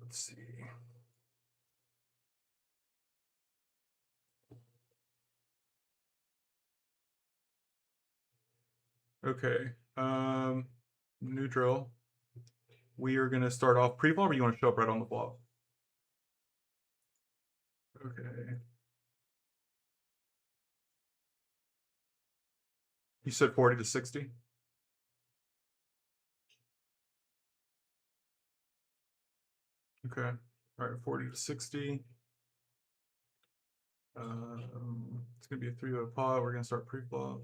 Let's see. Okay. New drill. We are gonna start off pre-flop, or you want to show up right on the flop? Okay. You said 40 to 60? Okay. All right, 40 to 60. It's gonna be a 3-bet pot. We're gonna start pre-flop.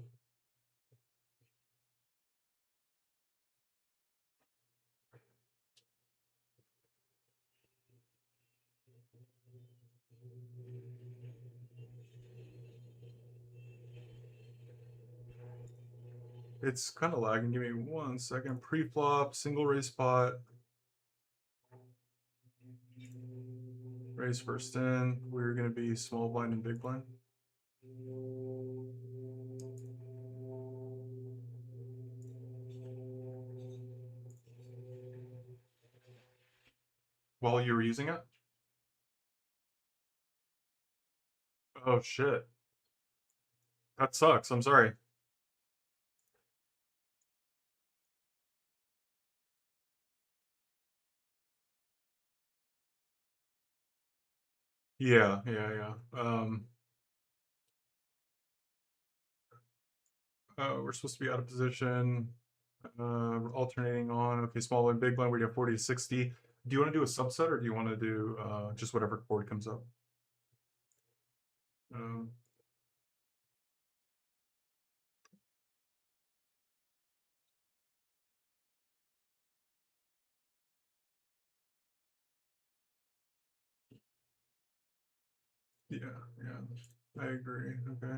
It's kind of lagging. Give me 1 second. Pre-flop, single raise pot. Raise first in. We're gonna be small blind and big blind. While you were using it? Oh shit. That sucks. I'm sorry. Yeah. We're supposed to be out of position. Alternating on. Okay, small blind, big blind. We have 40 to 60. Do you want to do a subset, or do you want to do just whatever board comes up? Um, yeah. I agree. Okay.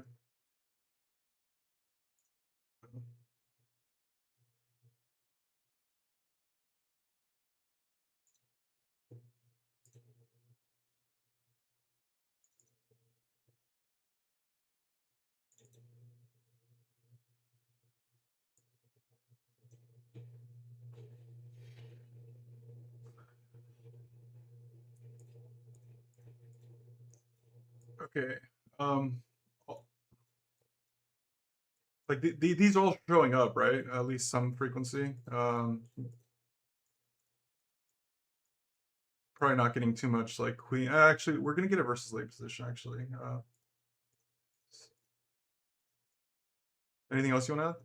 Okay. Um, like these are all showing up, right? At least some frequency. Probably not getting too much like queen. Actually, we're gonna get a versus late position. Actually, anything else you want to add?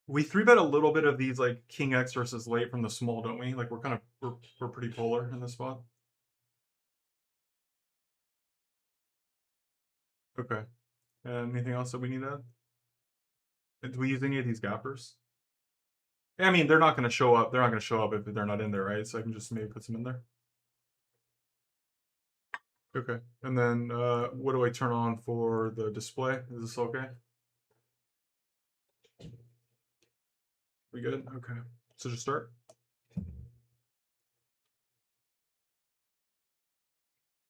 We 3-bet a little bit of these like king X versus late from the small, don't we? Like we're pretty polar in this spot. Okay. And anything else that we need to add? Do we use any of these gappers? I mean, they're not going to show up. They're not going to show up if they're not in there, right? So I can just maybe put some in there. Okay. And then what do I turn on for the display? Is this okay? We good? Okay. So just start.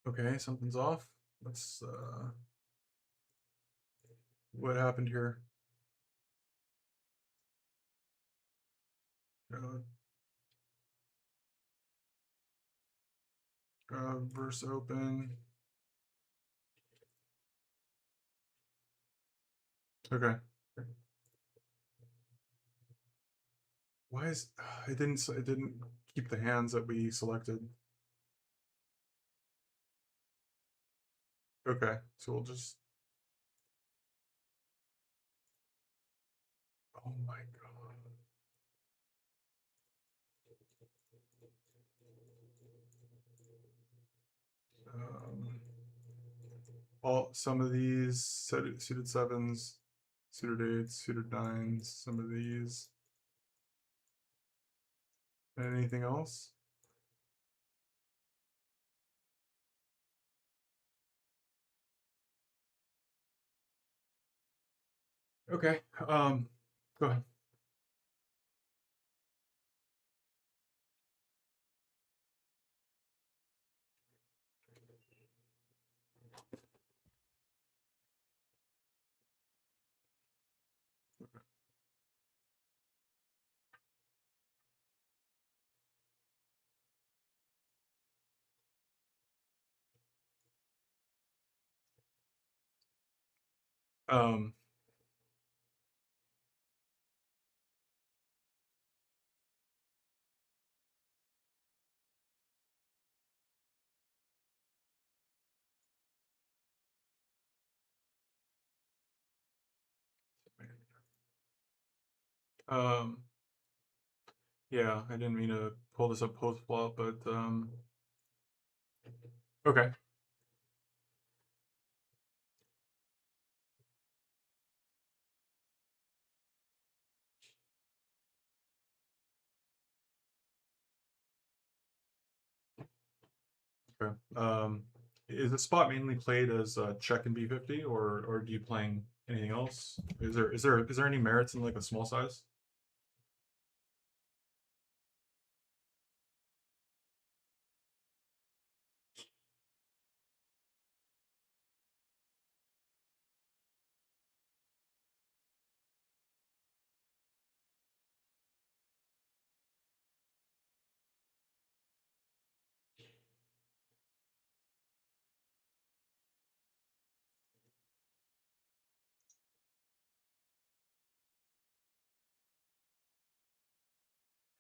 Okay, something's off. Let's what happened here? Uh, verse open. Okay. Why is it didn't keep the hands that we selected? Okay, so we'll just. Oh my god. All some of these suited sevens, suited eights, suited nines. Some of these. Anything else? Okay. Go ahead. Um, um, yeah, I didn't mean to pull this up post flop, but okay. Okay. Is the spot mainly played as check and B50, or do you playing anything else? Is there any merits in like a small size?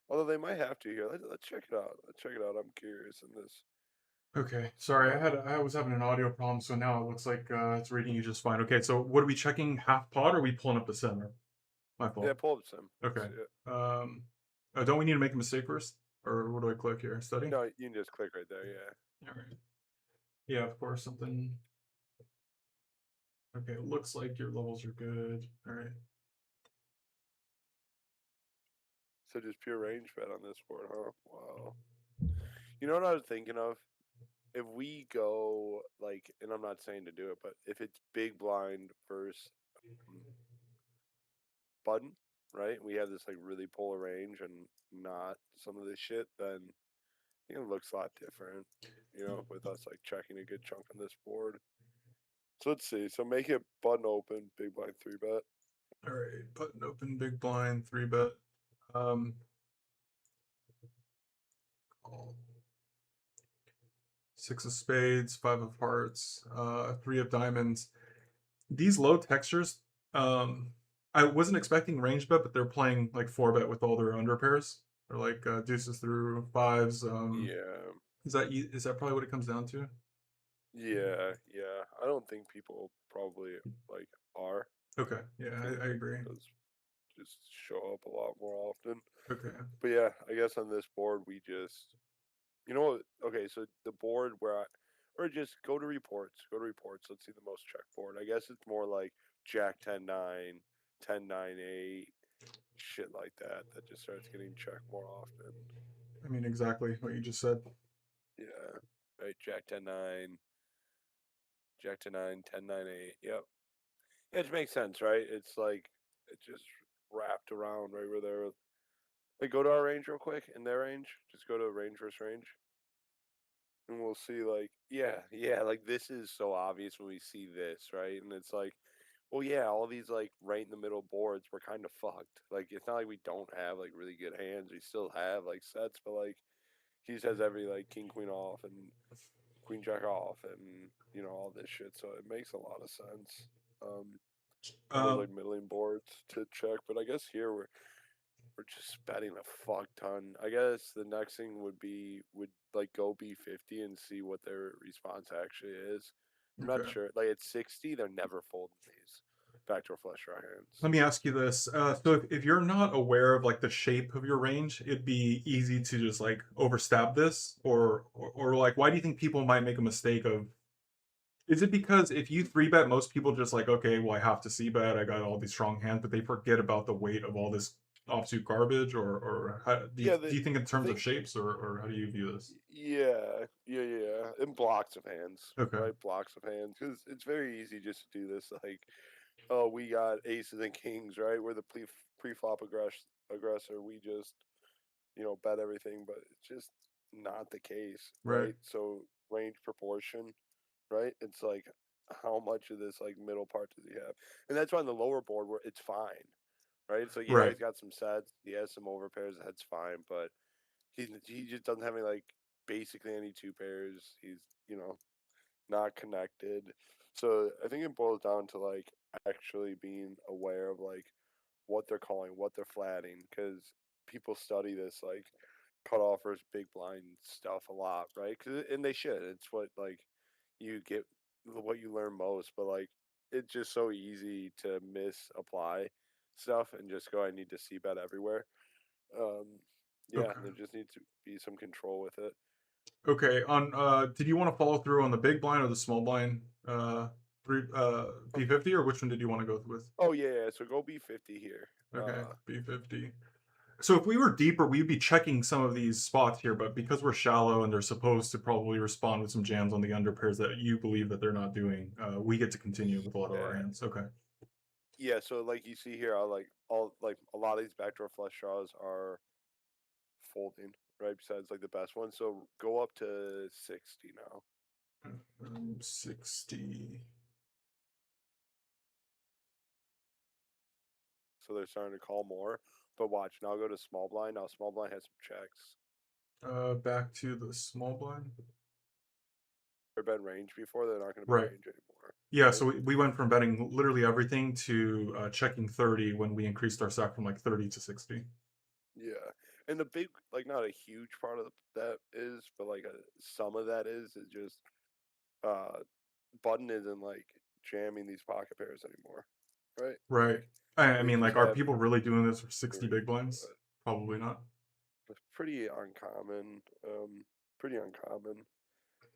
Although they might have to here. Let's check it out. Let's check it out. I'm curious in this. Okay, sorry, I was having an audio problem, so now it looks like it's reading you just fine. Okay, so what are we checking half pot, or are we pulling up the center? My Yeah, fault. pull up Sim. Let's Okay. see it. Don't we need to make a mistake first, or what do I click here? Study. No, you can just click right there. Yeah. All right. Yeah, of course. Something. Okay, it looks like your levels are good. All right. So just pure range bet on this board, huh? Wow. You know what I was thinking of? If we go like, and I'm not saying to do it, but if it's big blind versus um, button, right? We have this like really polar range and not some of this shit, then it looks a lot different. With us like checking a good chunk on this board. So let's see. So make it button open, big blind 3 bet. All right. Button open, big blind, 3 bet. Um. Call. Six of spades, 5 of hearts, 3 of diamonds. These low textures, um, I wasn't expecting range bet, but they're playing like 4 bet with all their under pairs. Or like deuces through fives. Yeah. Is that probably what it comes down to? Yeah, yeah. I don't think people probably like are. Okay, yeah, I think I agree. those just show up a lot more often. Okay, But yeah, I guess on this board we just you know what okay, so the board where I or just go to reports. Go to reports. Let's see the most check board. I guess it's more like Jack 10-9, 10-9-8, shit like that that just starts getting checked more often. I mean exactly what you just said. Yeah. Right, Jack 10-9, Jack 10-9, 10-9-8. Yep. It makes sense, right? It's like it just wrapped around right where they're. Like, go to our range real quick in their range. Just go to range versus range, and we'll see. Like, yeah, yeah, like this is so obvious when we see this, right? And it's like, well, yeah, all these like right in the middle boards, we're kind of fucked. Like, it's not like we don't have like really good hands. We still have like sets, but like he just has every like king queen off and queen jack off, and all this shit. So it makes a lot of sense. Um, on those Um, like middling boards to check. But I guess here we're just betting a fuck ton. I guess the next thing would like go B50 and see what their response actually is. I'm not okay. sure. Like at 60, they're never folding these backdoor flush draw hands. Let me ask you this. So if you're not aware of like the shape of your range, it'd be easy to just like overstab this, or like why do you think people might make a mistake of? Is it because if you 3 bet, most people just like, okay, well, I have to C bet. I got all these strong hands, but they forget about the weight of all this offsuit garbage, or how, do you Yeah, do you think in the terms of thing. shapes, or how do you view this? Yeah, in blocks of hands, Okay, right? Blocks of hands, because it's very easy just to do this. Like, oh, we got aces and kings, right? We're the pre-flop aggressor. We just bet everything, but it's just not the case, right, right? So range proportion, right? It's like how much of this like middle part does he have? And that's why on the lower board where it's fine, right? So yeah, right, he's got some sets, he has some overpairs, that's fine, but he just doesn't have any like basically any two pairs. He's not connected. So I think it boils down to like actually being aware of like what they're calling, what they're flatting, because people study this like cutoff versus big blind stuff a lot, right? And they should. It's what like you get, what you learn most. But like it's just so easy to misapply stuff and just go, I need to see bet everywhere. Um, yeah, Okay. there just needs to be some control with it. Okay. On did you want to follow through on the big blind or the small blind? Three B50, or which one did you want to go with? Oh yeah, yeah. So go B50 here. Okay, B50. So if we were deeper, we'd be checking some of these spots here, but because we're shallow and they're supposed to probably respond with some jams on the under pairs that you believe that they're not doing, we get to continue with a lot of our Yeah. hands. Okay. Yeah, so like you see here, I like all like a lot of these backdoor flush draws are folding, right? Besides like the best ones. So go up to 60 now. 60. So they're starting to call more. But watch, now go to small blind. Now small blind has some checks. Back to the small blind. They've been range before, they're not gonna be Right. range anymore. Yeah, Right? so we went from betting literally everything to checking 30 when we increased our stack from like 30 to 60. Yeah. And the big like not a huge part of that is, but like some of that is just uh button isn't like jamming these pocket pairs anymore. Right? Right. Like I they mean, just like, are have people really doing this for 60 three, big blinds? but Probably not. it's pretty uncommon. Pretty uncommon.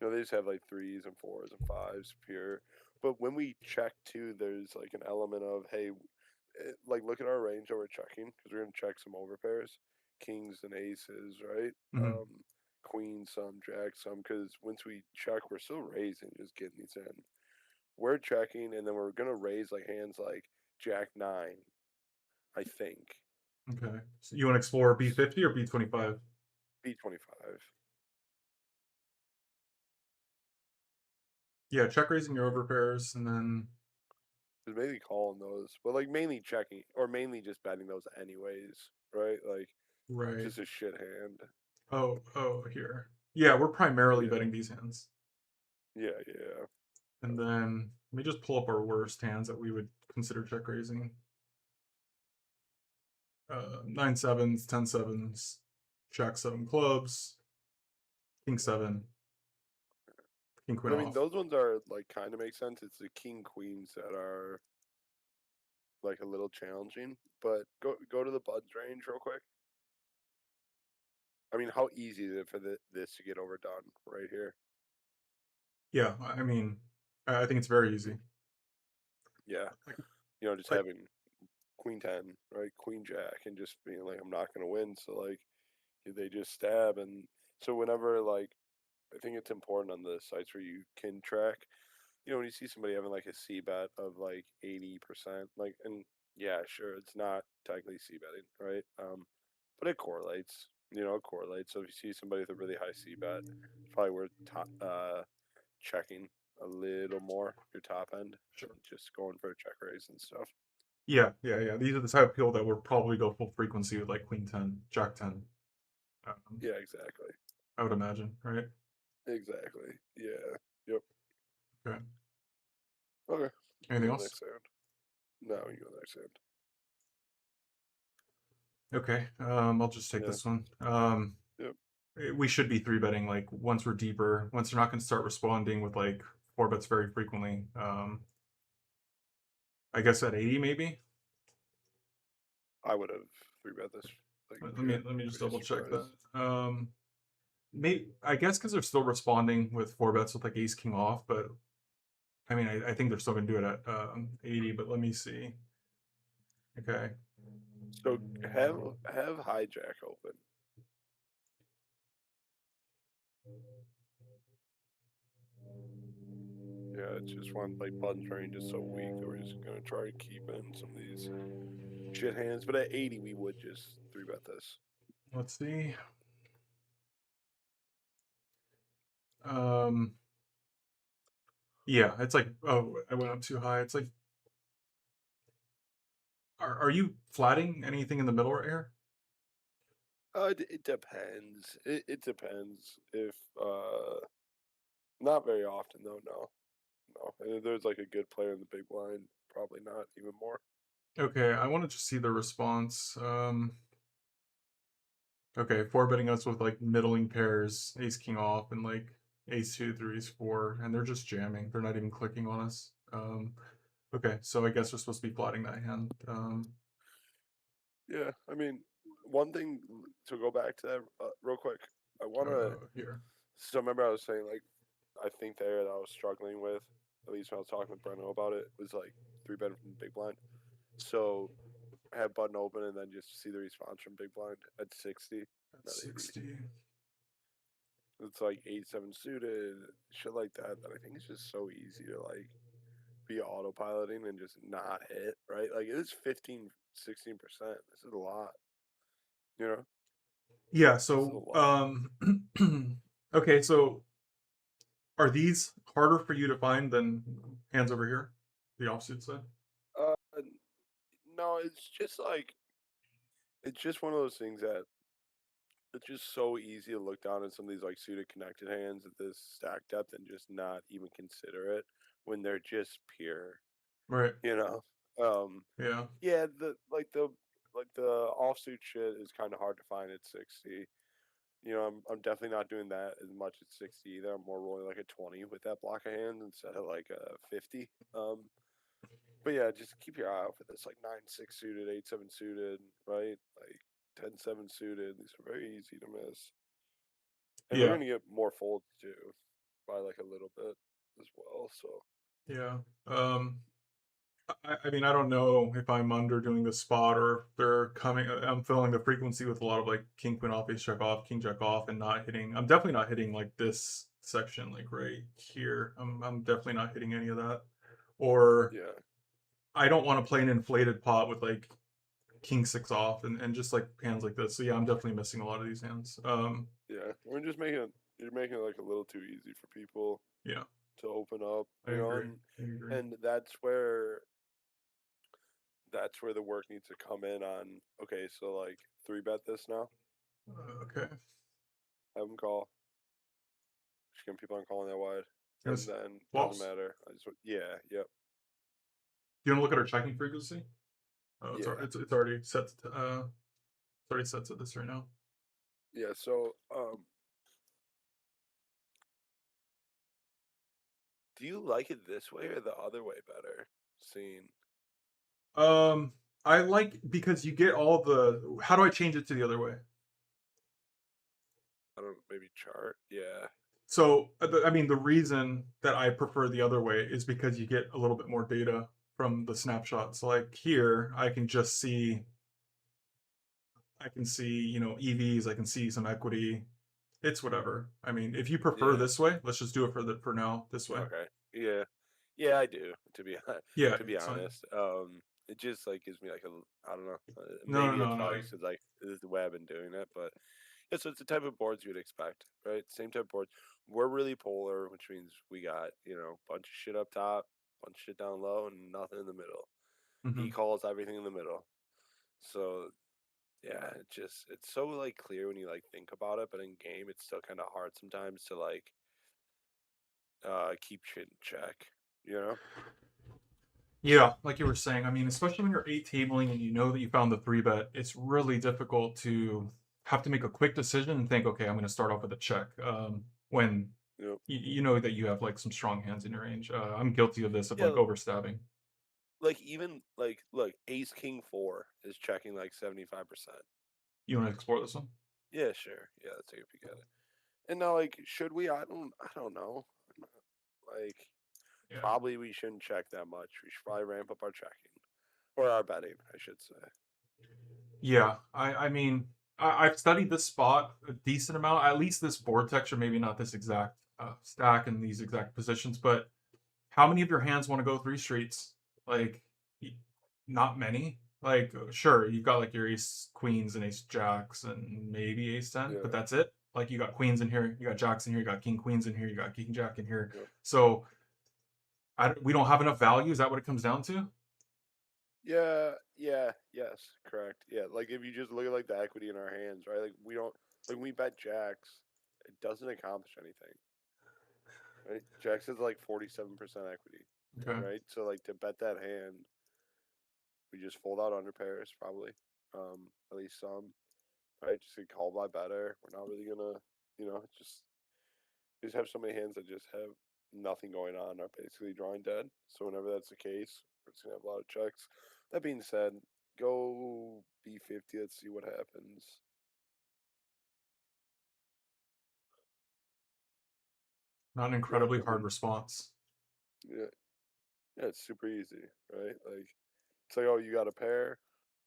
You know, they just have like threes and fours and fives pure. But when we check too, there's like an element of hey, like look at our range that we're checking because we're gonna check some overpairs, kings and aces, right? Hmm. Queen some, jack some. Because once we check, we're still raising, just getting these in. We're checking, and then we're gonna raise like hands like jack nine, I think. Okay. So you want to explore B50 or B25? B25. Yeah, check raising your overpairs and then Is mainly calling those, but like mainly checking or mainly just betting those anyways, right? Like right. just a shit hand. Oh, here. Yeah, we're primarily Yeah, betting these hands. yeah, yeah. And then let me just pull up our worst hands that we would consider check raising. 9 sevens, 10 sevens, jack 7 clubs, king 7, king queen But I mean, off. those ones are like kind of make sense. It's the king queens that are like a little challenging. But go to the buds range real quick. I mean, how easy is it for this to get overdone right here? Yeah, I mean, I think it's very easy. Yeah, Like, you know, just like having queen 10, right? Queen jack, and just being like, I'm not gonna win. So like, they just stab, and so whenever like I think it's important on the sites where you can track. You know, when you see somebody having like a C bet of like 80%, like, and yeah, sure, it's not technically C betting, right? But it correlates. You know, it correlates. So if you see somebody with a really high C bet, it's probably worth checking a little more your top end sure. and just going for a check raise and stuff. Yeah. These are the type of people that would probably go full frequency with like queen 10, jack 10. Yeah, exactly, I would imagine, right? exactly. Yeah. Yep. Okay. Okay. You Anything go else? next round. No, you go next round. Okay. I'll just take Yeah. this one. Yep. We should be three betting like once we're deeper, once they're not going to start responding with like four bets very frequently. I guess at 80 maybe. I would have three bet this like pure. Let me just Pretty double check that. surprised. Maybe I guess because they're still responding with four bets with like ace king off, but I mean I think they're still going to do it at 80. But let me see. Okay. So have hijack open. Yeah, it's just one like button range is so weak that we're just gonna try and keep in some of these shit hands. But at 80 we would just three bet this. Let's see. Um, yeah, it's like oh I went up too high. It's like are you flatting anything in the middle right here? It depends. It depends if not very often though, no. know. And if there's like a good player in the big blind, probably not even more. Okay, I want to just see the response. Okay, four betting us with like middling pairs, ace king off, and like ace two through ace four, and they're just jamming. They're not even clicking on us. Okay, so I guess we're supposed to be plotting that hand. Yeah, I mean, one thing to go back to that real quick. I want to. Here. So remember, I was saying like, I think there that I was struggling with, at least when I was talking with Breno about it, was like three betting from big blind. So have button open and then just see the response from big blind at 60, At not 80. 60. It's like 8-7 suited, shit like that. That I think is just so easy to like be autopiloting and just not hit, right? Like it is 15, 16%. This is a lot, you know? Yeah, This is a so lot. okay, so are these harder for you to find than hands over here? The offsuit side? Uh, no, it's just like, it's just one of those things that it's just so easy to look down at some of these like suited connected hands at this stack depth and just not even consider it when they're just pure, Right. you know? Um, Yeah. yeah, the offsuit shit is kind of hard to find at 60. You know, I'm definitely not doing that as much at 60 either. I'm more rolling like a 20 with that block of hands instead of like a 50. But yeah, just keep your eye out for this like 9-6 suited, 8-7 suited, right? Like 10-7 suited. These are very easy to miss. And they're Yeah. going to get more folds too by like a little bit as well. So, Yeah. I mean, I don't know if I'm underdoing the spot or if they're coming. I'm filling the frequency with a lot of like king queen off, ace jack off, king jack off, and not hitting. I'm definitely not hitting like this section, like right here. I'm definitely not hitting any of that. Or yeah. I don't want to play an inflated pot with like king six off and just like hands like this. So yeah, I'm definitely missing a lot of these hands. Yeah. We're just making it, you're making it like a little too easy for people Yeah, to open up, I you know, agree. and I agree. and that's where the work needs to come in on. Okay, so like three bet this now, Okay. have them call. Just getting people on calling that wide, and Yes. then doesn't False. matter. Yeah, yep, Do you want to look at our checking frequency? Oh, yeah, it's already set. It's already set to this right now. yeah. So, do you like it this way or the other way better? Seeing, Um, I like because you get all the. How do I change it to the other way? I don't maybe chart. Yeah, So, I mean, the reason that I prefer the other way is because you get a little bit more data from the snapshots. Like here, I can see, EVs, I can see some equity. It's whatever. I mean, if you prefer yeah. this way, let's just do it for now this way. Okay, yeah, yeah. I do to be Yeah, to be it's fine. honest. It just like gives me like I don't know. No, no, Maybe it's no, no. probably because like this is the way I've been doing it, but yeah, so it's the type of boards you would expect, right? Same type of boards. We're really polar, which means we got, bunch of shit up top, bunch of shit down low, and nothing in the middle. He Hmm. calls everything in the middle. So yeah, it's so like clear when you like think about it, but in game it's still kind of hard sometimes to like keep shit in check, you know? Yeah, like you were saying, I mean, especially when you're eight tabling and you know that you found the three bet, it's really difficult to have to make a quick decision and think, okay, I'm going to start off with a check. When Yep. you know that you have like some strong hands in your range. I'm guilty of this of like Yeah, overstabbing. like even like look, Ace King 4 is checking like 75%. You want to explore this one? Yeah, sure. Yeah, let's take a peek at it. And now like should we? I don't know. Like Yeah. probably we shouldn't check that much. We should probably ramp up our checking. Or our betting, I should say. Yeah, I mean, I've studied this spot a decent amount, at least this board texture, maybe not this exact stack and these exact positions, but how many of your hands want to go three streets? Like, not many. Like, sure, you've got like your ace queens and ace jacks and maybe ace 10, but Yeah. that's it. Like, you got queens in here, you got jacks in here, you got king queens in here, you got king jack in here. Yeah. So, we don't have enough value. Is that what it comes down to? Yeah, yeah, yes, correct. Yeah, like if you just look at like the equity in our hands, right? Like we don't like when we bet jacks, it doesn't accomplish anything. right? Jacks is like 47% equity, Okay. right? So like to bet that hand, we just fold out under pairs probably, at least some, right? Just get called by better. We're not really gonna, just we just have so many hands that just have nothing going on, are basically drawing dead. So whenever that's the case, we're just gonna have a lot of checks. That being said, go B50. Let's see what happens. Not an Yeah, incredibly I hard mean, response. yeah, yeah, it's super easy, right? Like it's like, oh, you got a pair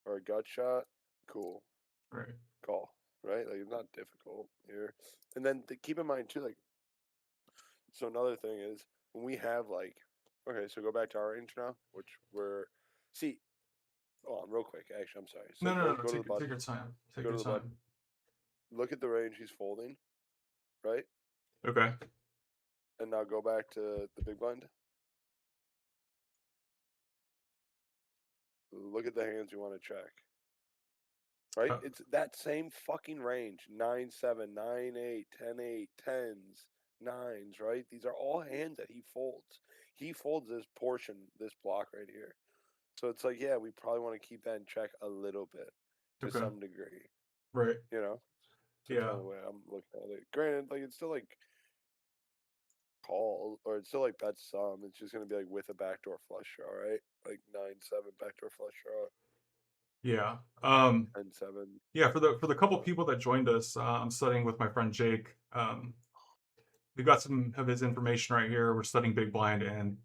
or a gut shot, cool, Right. call, right? Like it's not difficult here. And then keep in mind too, like, so another thing is when we have like, okay, so go back to our range now, which we're see. Oh, real quick, actually, I'm sorry. So No, no, no, no. go to the Take button, your time. Take go your to the button. time. Look at the range he's folding, right? Okay. And now go back to the big blind. Look at the hands you want to check. Right? Uh, It's that same fucking range. 9-7, 9-8, 10-8, 10s, 9s, right? These are all hands that he folds. He folds this portion, this block right here. So it's like, yeah, we probably want to keep that in check a little bit to okay. some degree. Right. You know? So it's Yeah. kind of the way I'm looking at it. Granted, like it's still like call or it's still like bet some. It's just gonna be like with a backdoor flush draw, right? Like 9-7 backdoor flush draw, Yeah. 10-7. Yeah. For the couple people that joined us, I'm studying with my friend Jake. We've got some of his information right here. We're studying big blind and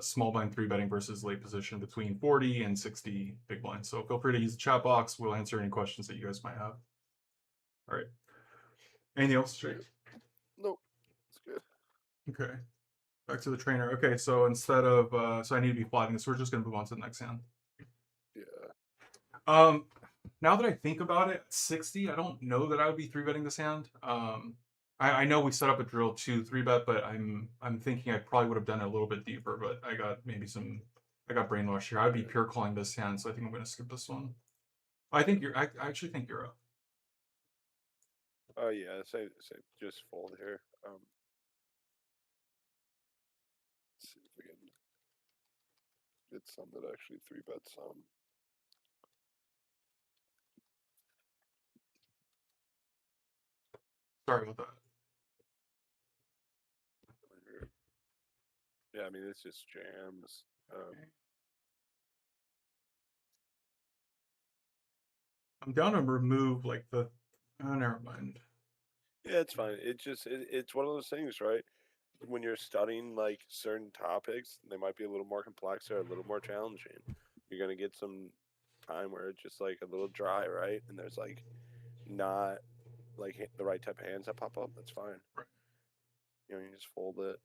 small blind three betting versus late position between 40 and 60 big blind. So feel free to use the chat box. We'll answer any questions that you guys might have. All right. Anything else, Jake? Nope, it's good. Okay. Back to the trainer. Okay, so instead of so I need to be plotting this, we're just gonna move on to the next hand. Yeah. Um now that I think about it, 60, I don't know that I would be three betting this hand. I know we set up a drill to three bet, but I'm thinking I probably would have done it a little bit deeper, but I got brainwashed here. I'd be Yeah. pure calling this hand, so I think I'm gonna skip this one. I think I actually think you're up. Oh yeah, say just fold here. Let's see if we can get some that actually three bet some. Sorry about that. Yeah, I mean it's just jams. I'm down to remove like the oh never mind. Yeah, it's fine. It's one of those things, right? When you're studying like certain topics, they might be a little more complex or a little more challenging. You're gonna get some time where it's just like a little dry, right? And there's like not like the right type of hands that pop up. That's fine. You just fold it.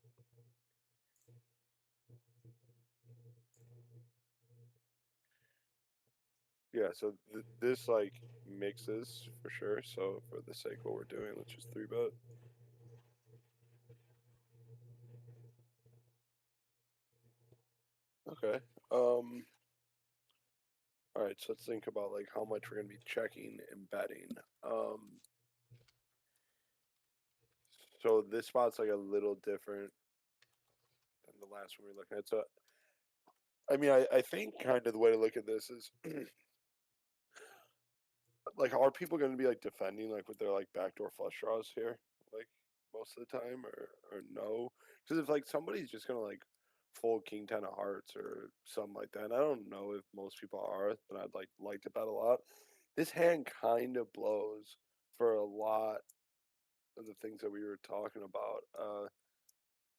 Yeah, so this like mixes for sure. So for the sake of what we're doing, let's just three bet. Okay. All right. So let's think about like how much we're gonna be checking and betting. So this spot's like a little different than the last one we were looking at. So I mean, I think kind of the way to look at this is like, are people going to be like defending like with their like backdoor flush draws here, like most of the time, or no? Because if like somebody's just gonna like fold king ten of hearts or something like that, and I don't know if most people are, but I'd like to bet a lot. This hand kind of blows for a lot of the things that we were talking about.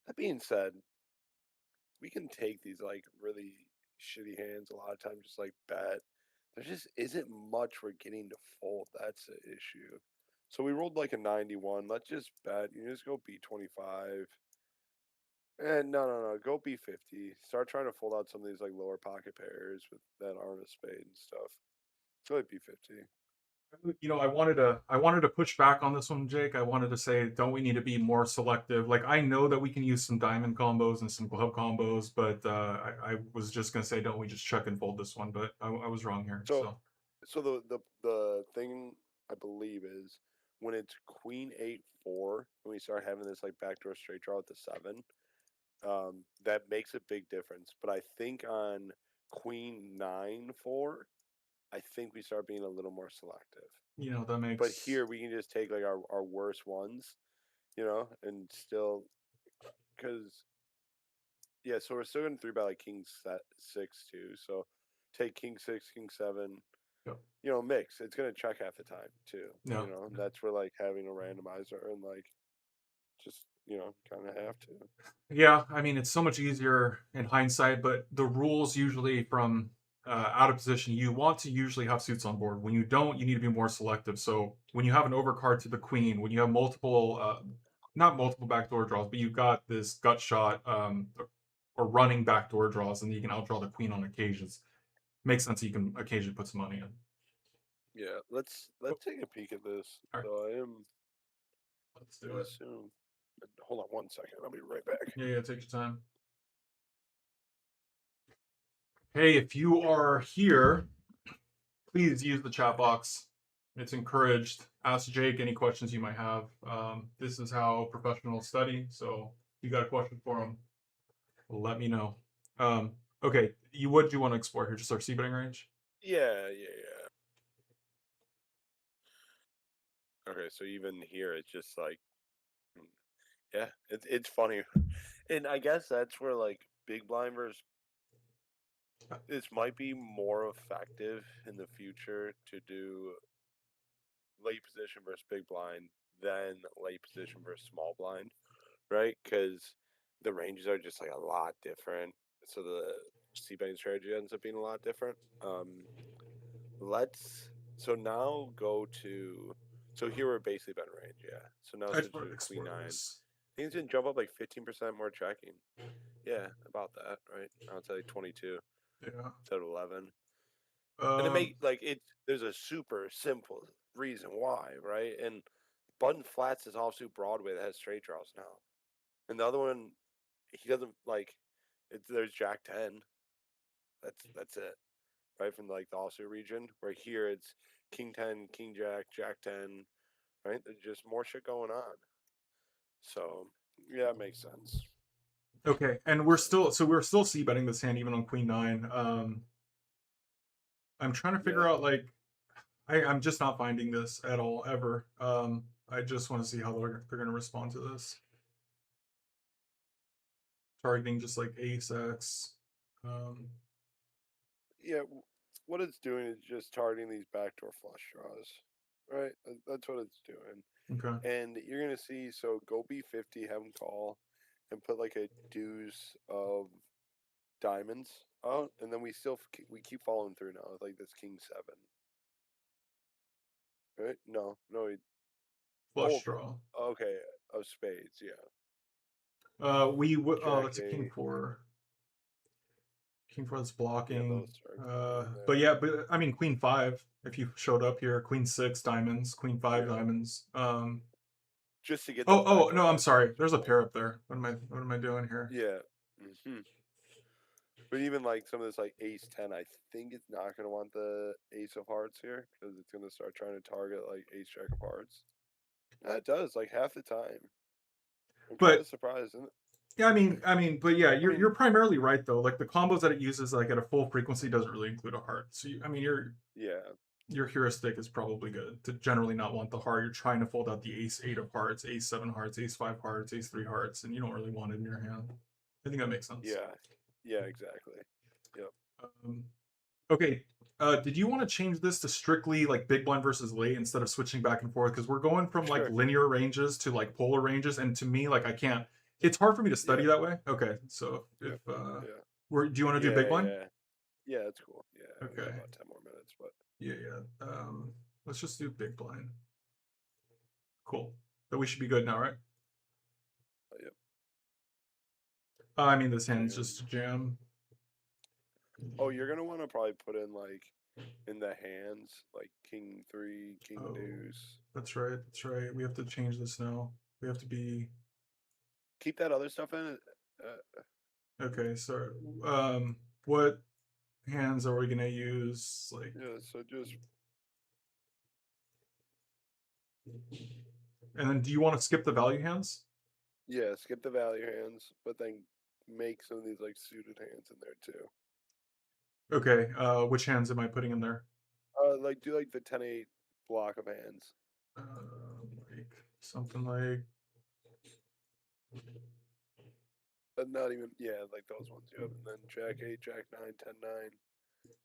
That being said, we can take these like really shitty hands a lot of times, just like bet. There just isn't much we're getting to fold. That's the issue. So we rolled like a 91. Let's just bet. You just go B25. And no. Go B50. Start trying to fold out some of these like lower pocket pairs with that aren't a spade and stuff. Go like B50. I wanted to push back on this one, Jake. I wanted to say, don't we need to be more selective? Like I know that we can use some diamond combos and some club combos, but I was just gonna say, don't we just check and fold this one? But I was wrong here. So So so the thing I believe is when it's queen 8-4, and we start having this like backdoor straight draw with the 7, that makes a big difference. But I think on queen 9-4, I think we start being a little more selective. That But makes. here we can just take like our worst ones, and still, because yeah, so we're still going to three bet like king 6 too. So take king 6, king 7, Yep. mix. It's going to check half the time too. No. And that's where like having a randomizer and like just kind of have to. Yeah, I mean it's so much easier in hindsight, but the rules usually from out of position, you want to usually have suits on board. When you don't, you need to be more selective. So when you have an overcard to the queen, when you have multiple, not multiple backdoor draws, but you've got this gut shot or running backdoor draws, and you can outdraw the queen on occasions. Makes sense. You can occasionally put some money in. Yeah, Oh, let's take a peek at this. all right, So I am let's do gonna it. assume. Hold on 1 second. I'll be right back. Yeah, yeah, take your time. Hey, if you are here, please use the chat box. It's encouraged. Ask Jake any questions you might have. This is how professionals study. So if you got a question for him, let me know. Okay, what do you want to explore here? Just our c-betting range? Yeah, yeah, yeah. Okay, so even here, it's just like, yeah, it's funny, and I guess that's where like big blind versus this might be more effective in the future to do late position versus big blind than late position versus small blind, right? Because the ranges are just like a lot different. So the C betting strategy ends up being a lot different. Let's so now go to so here we're basically betting range, yeah. So now I just since want you're to queen explore nine, this. I think it's gonna jump up like 15% more checking. Yeah, about that, right? Now it's like 22 Yeah. instead of 11. And it Um, make like it. There's a super simple reason why, right? And Button Flats is offsuit Broadway that has straight draws now, and the other one, he doesn't like. There's Jack 10. That's it, right from like the offsuit region. Where here it's King 10, King Jack, Jack 10, right? There's just more shit going on. So yeah, it makes sense. okay, and Makes sense. we're still c-betting this hand even on queen nine. I'm trying to Yeah. figure out like I'm just not finding this at all ever. I just want to see how they're going to respond to this. Targeting just like ace x. Um, Yeah, what it's doing is just targeting these backdoor flush draws, right? That's what it's doing. okay. And you're gonna see, so go B50, have him call, and put like a deuce of diamonds out, and then we keep following through now with like this king 7, right? No, no, Flush oh, draw. okay, of spades, yeah, Oh, jack that's a king 8, four. King four that's yeah, blocking. those are going in But there, yeah, but I mean queen five. If you showed up here, queen six diamonds, queen five yeah, diamonds. just to get Oh, those oh backdoor no, I'm flush draws sorry. as There's a well, pair up there. What am I doing here? yeah. But even like some of this like ace 10, I think it's not gonna want the ace of hearts here because it's gonna start trying to target like ace jack of hearts. That does like half the time. I'm kind of But surprised. Isn't it? yeah, but yeah, I you're mean, primarily right though. Like the combos that it uses, like at a full frequency, doesn't really include a heart. So yeah, your heuristic is probably good to generally not want the heart. You're trying to fold out the ace eight of hearts, ace seven hearts, ace five hearts, ace three hearts, and you don't really want it in your hand. I think that makes sense. yeah, yeah, exactly. Yep. Um, okay, did you want to change this to strictly like big blind versus late instead of switching back and forth? Because we're going from like Sure. linear ranges to like polar ranges, and to me, like I can't. It's hard for me to Yeah. study that way. Okay, so if Yep. Yeah. do you want to do big Yeah. blind? Yeah. Yeah. That's cool. Yeah. We got Okay, about 10 more minutes, but yeah, yeah. Let's just do big blind. Cool. But we should be good now, right? yep. I mean, this hand's And just a jam. oh, you're gonna want to probably put in like in the hands like king 3, king Oh, deuce. that's right. That's right. We have to change this now. We have to be Keep that other stuff in. okay. So, what hands are we gonna use? Like, Yeah. So just And then do you want to skip the value hands? Yeah, skip the value hands, but then make some of these like suited hands in there too. Okay. Which hands am I putting in there? Like do like the 10-8 block of hands. Like something like Not even, yeah, like those ones. Yep. And then Jack 8, Jack 9, 10 9,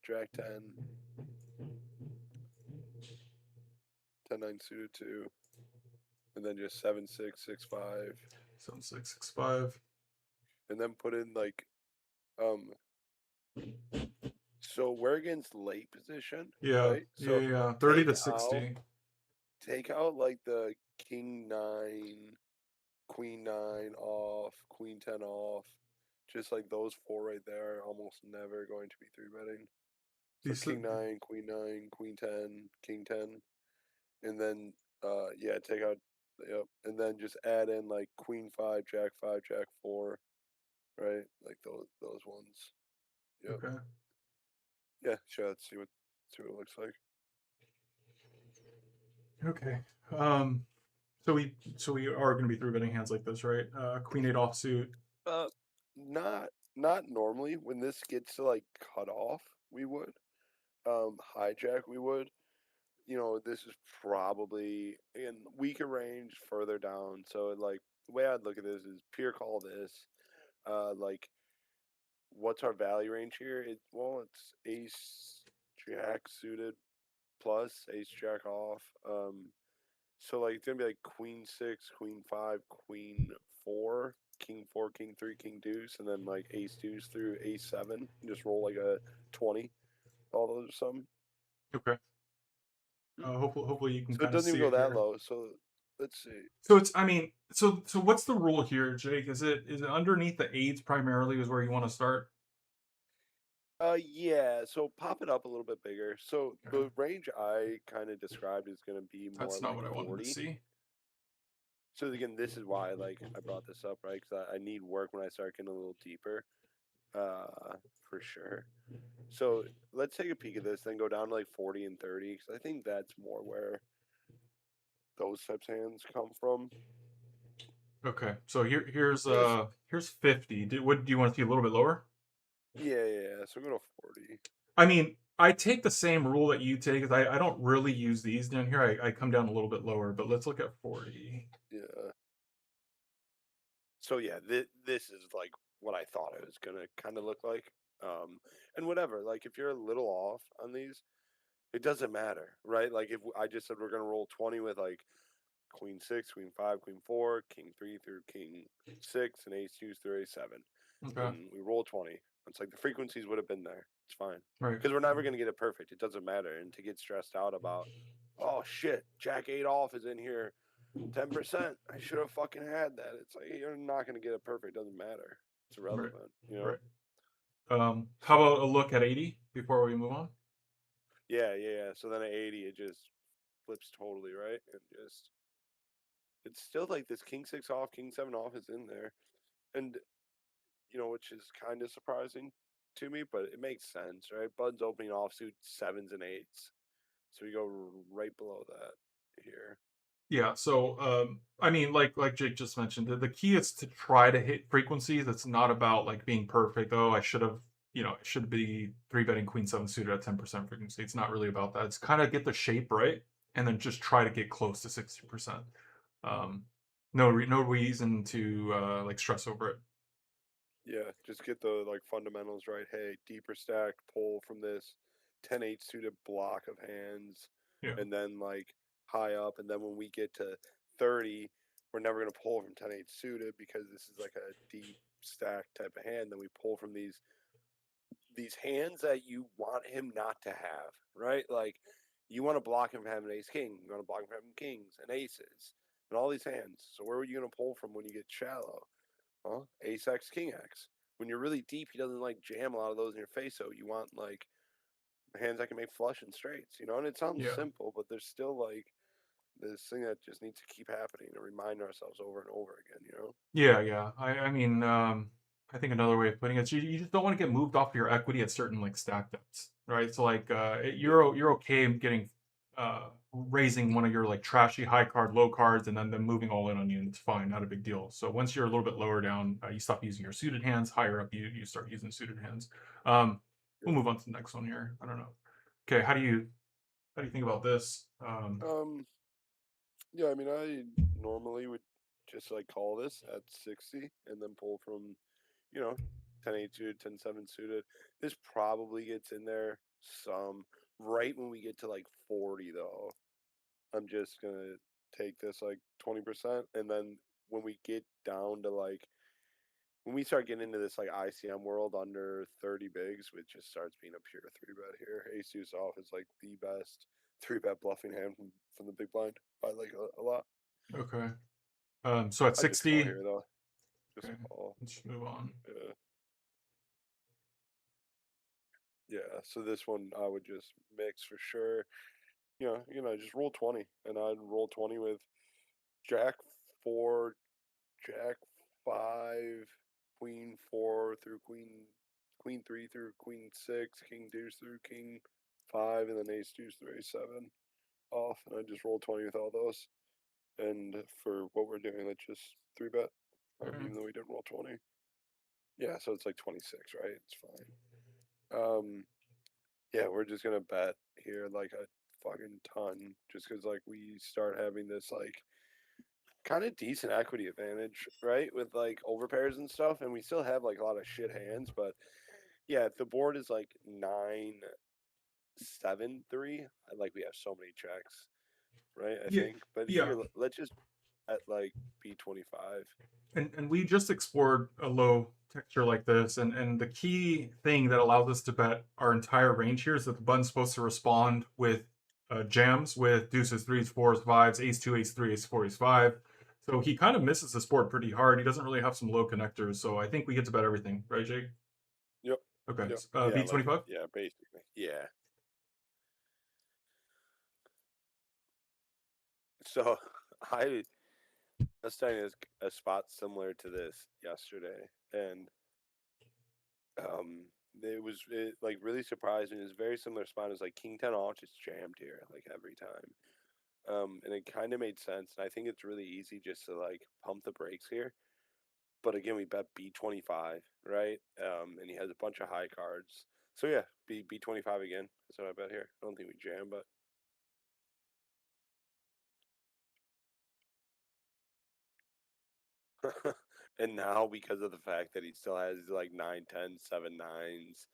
Jack 10, 10 9 suited 2, and then just 7 6 6 5, 7 6 6 5. and then put in like um. So we're against late position, Yeah, right? yeah, So yeah. 30 take to out 60. take out like the King 9, Queen 9 off, Queen 10 off. Just like those four right there are almost never going to be three betting. So These, King 9, Queen 9, Queen 10, King 10. And then yeah, take out, yep. And then just add in like Queen 5, Jack 5, Jack 4, right? Like those ones. Yep. okay. Yeah, sure, let's see what it looks like. Okay. So we are going to be three betting hands like this, right? Queen 8 offsuit. Uh not normally. When this gets to like cut off, we would. Hijack we would. This is probably in weaker range further down. So like the way I'd look at this is pure call this. Like what's our value range here? It's ace jack suited plus ace jack off. So like it's gonna be like queen 6, queen 5, queen 4, king 4, king 3, king deuce, and then like ace deuce through ace 7. Just roll like a 20, all those or something. Okay. Hopefully you can So it kind of doesn't even see go it that here. low. So let's see. So it's, I mean, so what's the rule here, Jake? Is it underneath the eights primarily is where you want to start? Yeah, so pop it up a little bit bigger. So Okay. the range I kind of described is going to be more That's not like what I wanted to 40. see. So again, this is why like I brought this up, right? Because I need work when I start getting a little deeper, for sure. So let's take a peek at this, then go down to like 40 and 30, because I think that's more where those types of hands come from. Okay. So Yes. here's 50. What do you want to see a little bit lower? Yeah, yeah, yeah. So go to 40. I mean, I take the same rule that you take. 'Cause I don't really use these down here. I come down a little bit lower, but let's look at 40. Yeah. So yeah, this is like what I thought it was gonna kind of look like. And whatever, like if you're a little off on these, it doesn't matter, right? Like if I just said we're gonna roll 20 with like queen 6, queen 5, queen 4, king 3 through king 6, and ace 2 through ace 7, Okay. and we roll 20. It's like the frequencies would have been there. It's fine Right. because we're never gonna get it perfect. It doesn't matter, and to get stressed out about, oh shit, Jack 8 off is in here 10%. I should have fucking had that. It's like you're not gonna get it perfect. Doesn't matter. It's Right. irrelevant, you know. Right. How about a look at 80 before we move on? Yeah, yeah, yeah. So then at 80, it just flips totally right, and just it's still like this king 6 off, king 7 off is in there, and which is kind of surprising to me, but it makes sense, right? Bud's opening offsuit 7s and 8s, so we go right below that here. Yeah, so I mean, like Jake just mentioned, the key is to try to hit frequencies. It's not about like being perfect. Oh, I should have, it should be three betting queen seven suited at 10% frequency. It's not really about that. It's kind of get the shape right, and then just try to get close to 60%. Um, no reason to like stress over it. Yeah, just get the like fundamentals right. Hey, deeper stack, pull from this 10-8 suited block of hands, Yeah, and then like high up, and then when we get to 30, we're never gonna pull from 10-8 suited because this is like a deep stack type of hand. Then we pull from these hands that you want him not to have, right? Like you want to block him from having ace king, you want to block him from having kings and aces and all these hands. So where are you gonna pull from when you get shallow? Huh? Ace X, King X. When you're really deep, he doesn't like jam a lot of those in your face. So you want like hands that can make flush and straights, And it sounds yeah, simple, but there's still like this thing that just needs to keep happening and remind ourselves over and over again. yeah, yeah. I mean, I think another way of putting it is you just don't want to get moved off your equity at certain like stack depths, right? So like Yeah. you're okay getting raising one of your like trashy high card low cards and then them moving all in on you, and it's fine, not a big deal. So once you're a little bit lower down, you stop using your suited hands. Higher up, you start using suited hands. We'll Yeah. move on to the next one here. I don't know. Okay, how do you think about this? Um, yeah, I mean, I normally would just like call this at 60 and then pull from, you know, 10-8 suited, 10-7 suited. This probably gets in there some right when we get to like 40 though. I'm just gonna take this like 20%, and then when we get down to like when we start getting into this like ICM world under 30 bigs, which just starts being a pure three bet here. Ace deuce off is like the best three bet bluffing hand from the big blind by like a lot. Okay. So at I just call 60, here though. Just okay, call. let's move on. Yeah. Yeah. So this one I would just mix for sure. Just roll 20, and I'd roll 20 with Jack 4, Jack 5, Queen 4 through Queen 3 through Queen 6, King Deuce through King 5, and then Ace Deuce through Ace 7 off. And I just roll 20 with all those. And for what we're doing, let's just 3 bet, Okay. even though we didn't roll 20. Yeah, so it's like 26, right? It's fine. Yeah, we're just gonna bet here like a fucking ton, just because like we start having this like kind of decent equity advantage, right? With like overpairs and stuff, and we still have like a lot of shit hands, but yeah, if the board is like 9-7-3, like we have so many checks, right? I Yeah, think, but yeah. here let's just at like B25. And we just explored a low texture like this, and the key thing that allows us to bet our entire range here is that the button's supposed to respond with jams with deuces, threes, fours, fives, ace two, ace three, ace four, ace five. So he kind of misses this board pretty hard. He doesn't really have some low connectors, so I think we get to bet everything, right, Jake? Yep, Okay, yep, yeah, like B25. yeah, basically, yeah. So I was studying a spot similar to this yesterday, and Um, like really surprising. It's very similar spot as like King 10 off just jammed here like every time. And it kind of made sense. And I think it's really easy just to like pump the brakes here. But again, we bet B25, right? And he has a bunch of high cards. So yeah, B25 again. That's what I bet here. I don't think we jam, but and now because of the fact that he still has like 9, 10, 7, 9s,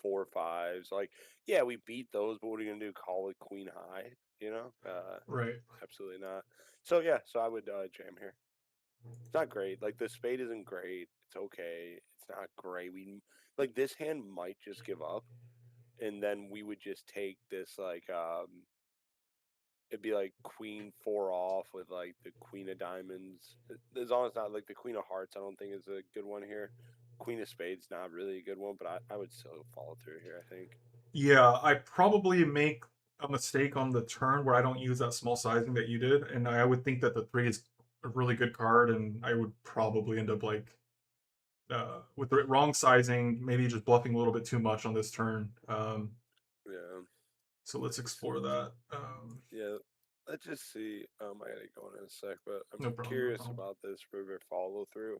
4, 5s, like yeah, we beat those, but what are you gonna do? Call it queen high? You know? Right. Absolutely not. So yeah, so I would jam here. It's not great. Like the spade isn't great. It's okay. It's not great. We like this hand might just give up, and then we would just take this like it'd be like queen 4 off with like the queen of diamonds. As long as not like the queen of hearts, I don't think is a good one here. Queen of spades, not really a good one, but I would still follow through here, I think. Yeah, I probably make a mistake on the turn where I don't use that small sizing that you did, and I would think that the three is a really good card, and I would probably end up like with the wrong sizing, maybe just bluffing a little bit too much on this turn. Yeah, So let's makes explore sense. that. Yeah, let's just see. I gotta go in a sec, but I'm No problem. No curious problem. about this river follow through.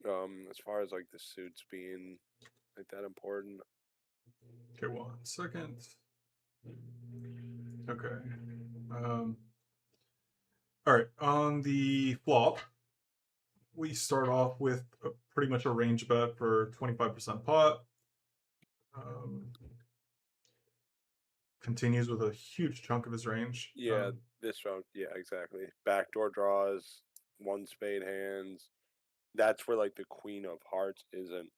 As far as like the suits being like that important. Okay, 1 second. Okay. Um, all right. On the flop, we start off with pretty much a range bet for 25% pot. Um, Continues with a huge chunk of his range. Yeah, this round, yeah, exactly. Backdoor draws, one spade hands. That's where like the queen of hearts isn't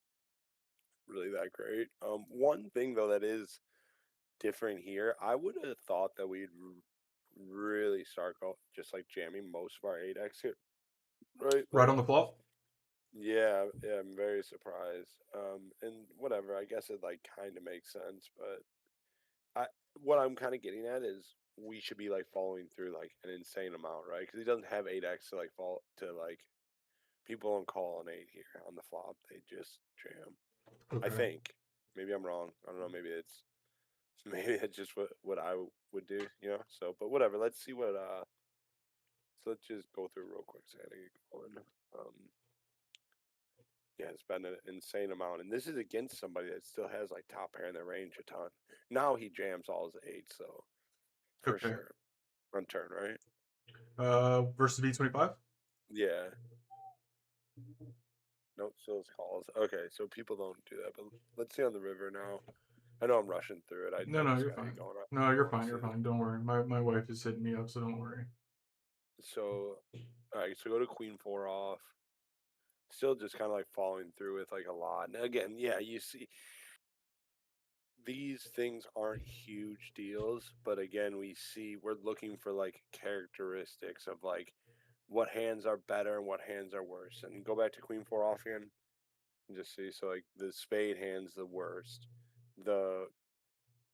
really that great. One thing though that is different here, I would have thought that we'd really start just like jamming most of our 8x here, right? Right Like, on the flop. yeah, yeah, I'm very surprised. And whatever, I guess it like kind of makes sense, but I what I'm kind of getting at is we should be like following through like an insane amount, right? Because he doesn't have 8x to like fall to like people don't call an 8 here on the flop. They just jam. I Okay. think. Maybe I'm wrong. I don't know. Maybe it's Maybe that's just what I would do, you know. So, but whatever. Let's see what. So let's just go through real quick. So I gotta get going. Yeah, it's been an insane amount, and this is against somebody that still has like top pair in their range a ton. Now he jams all his eights, so for Okay. sure on turn, right? Versus V25. Yeah. Nope, still his calls. Okay, so people don't do that, but let's see on the river now. I know I'm rushing through it. I No, just you're gotta get fine. going, No, you're fine. You're honestly. fine. Don't worry. My wife is hitting me up, so don't worry. So, all right, so go to queen four off. Still just kind of like following through with like a lot. And again, yeah, you see these things aren't huge deals, but again, we're looking for like characteristics of like what hands are better and what hands are worse. And go back to queen four off again and just see. So like the spade hand's the worst. The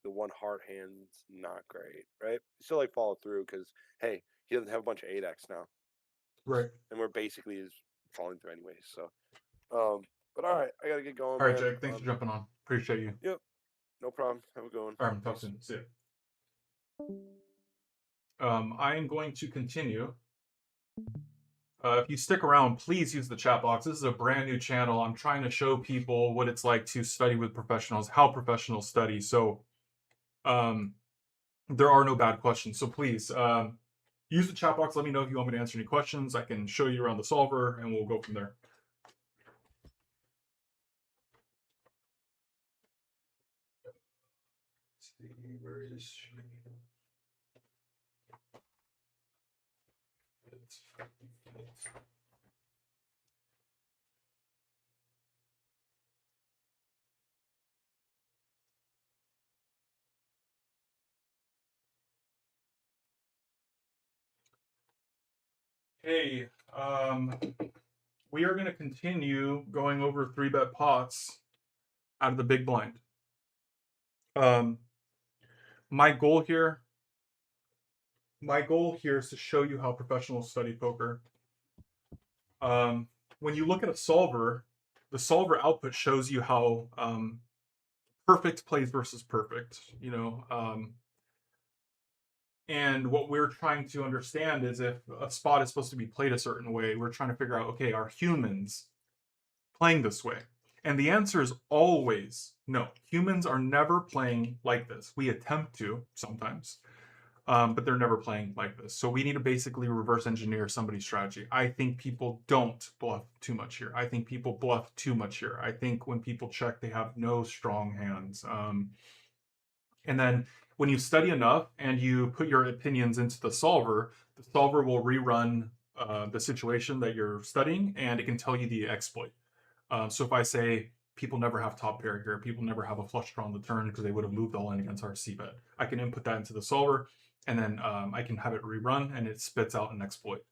the one heart hand's not great, right? Still like follow through because hey, he doesn't have a bunch of 8x now, Right. and we're basically is falling through anyways. So, um, but all right, I gotta get going, All right, man. Jake. Thanks for jumping on. Appreciate you. Yep, no problem. Have a good one. All right, talk Peace. soon. See ya. I am going to continue. If you stick around, please use the chat box. This is a brand new channel. I'm trying to show people what it's like to study with professionals, how professionals study. So um, there are no bad questions. So please use the chat box. Let me know if you want me to answer any questions. I can show you around the solver, and we'll go from there. Let's see, where is she? Hey, we are going to continue going over 3-bet pots out of the big blind. Um, my goal here is to show you how professionals study poker. When you look at a solver, the solver output shows you how perfect plays versus perfect, and what we're trying to understand is if a spot is supposed to be played a certain way, we're trying to figure out, okay, are humans playing this way? And the answer is always no. Humans are never playing like this. We attempt to sometimes, but they're never playing like this. So we need to basically reverse engineer somebody's strategy. I think people don't bluff too much here. I think people bluff too much here. I think when people check, they have no strong hands. And then when you study enough and you put your opinions into the solver will rerun the situation that you're studying, and it can tell you the exploit. So if I say people never have top pair here, people never have a flush draw on the turn because they would have moved all in against our c-bet, I can input that into the solver, and then I can have it rerun, and it spits out an exploit.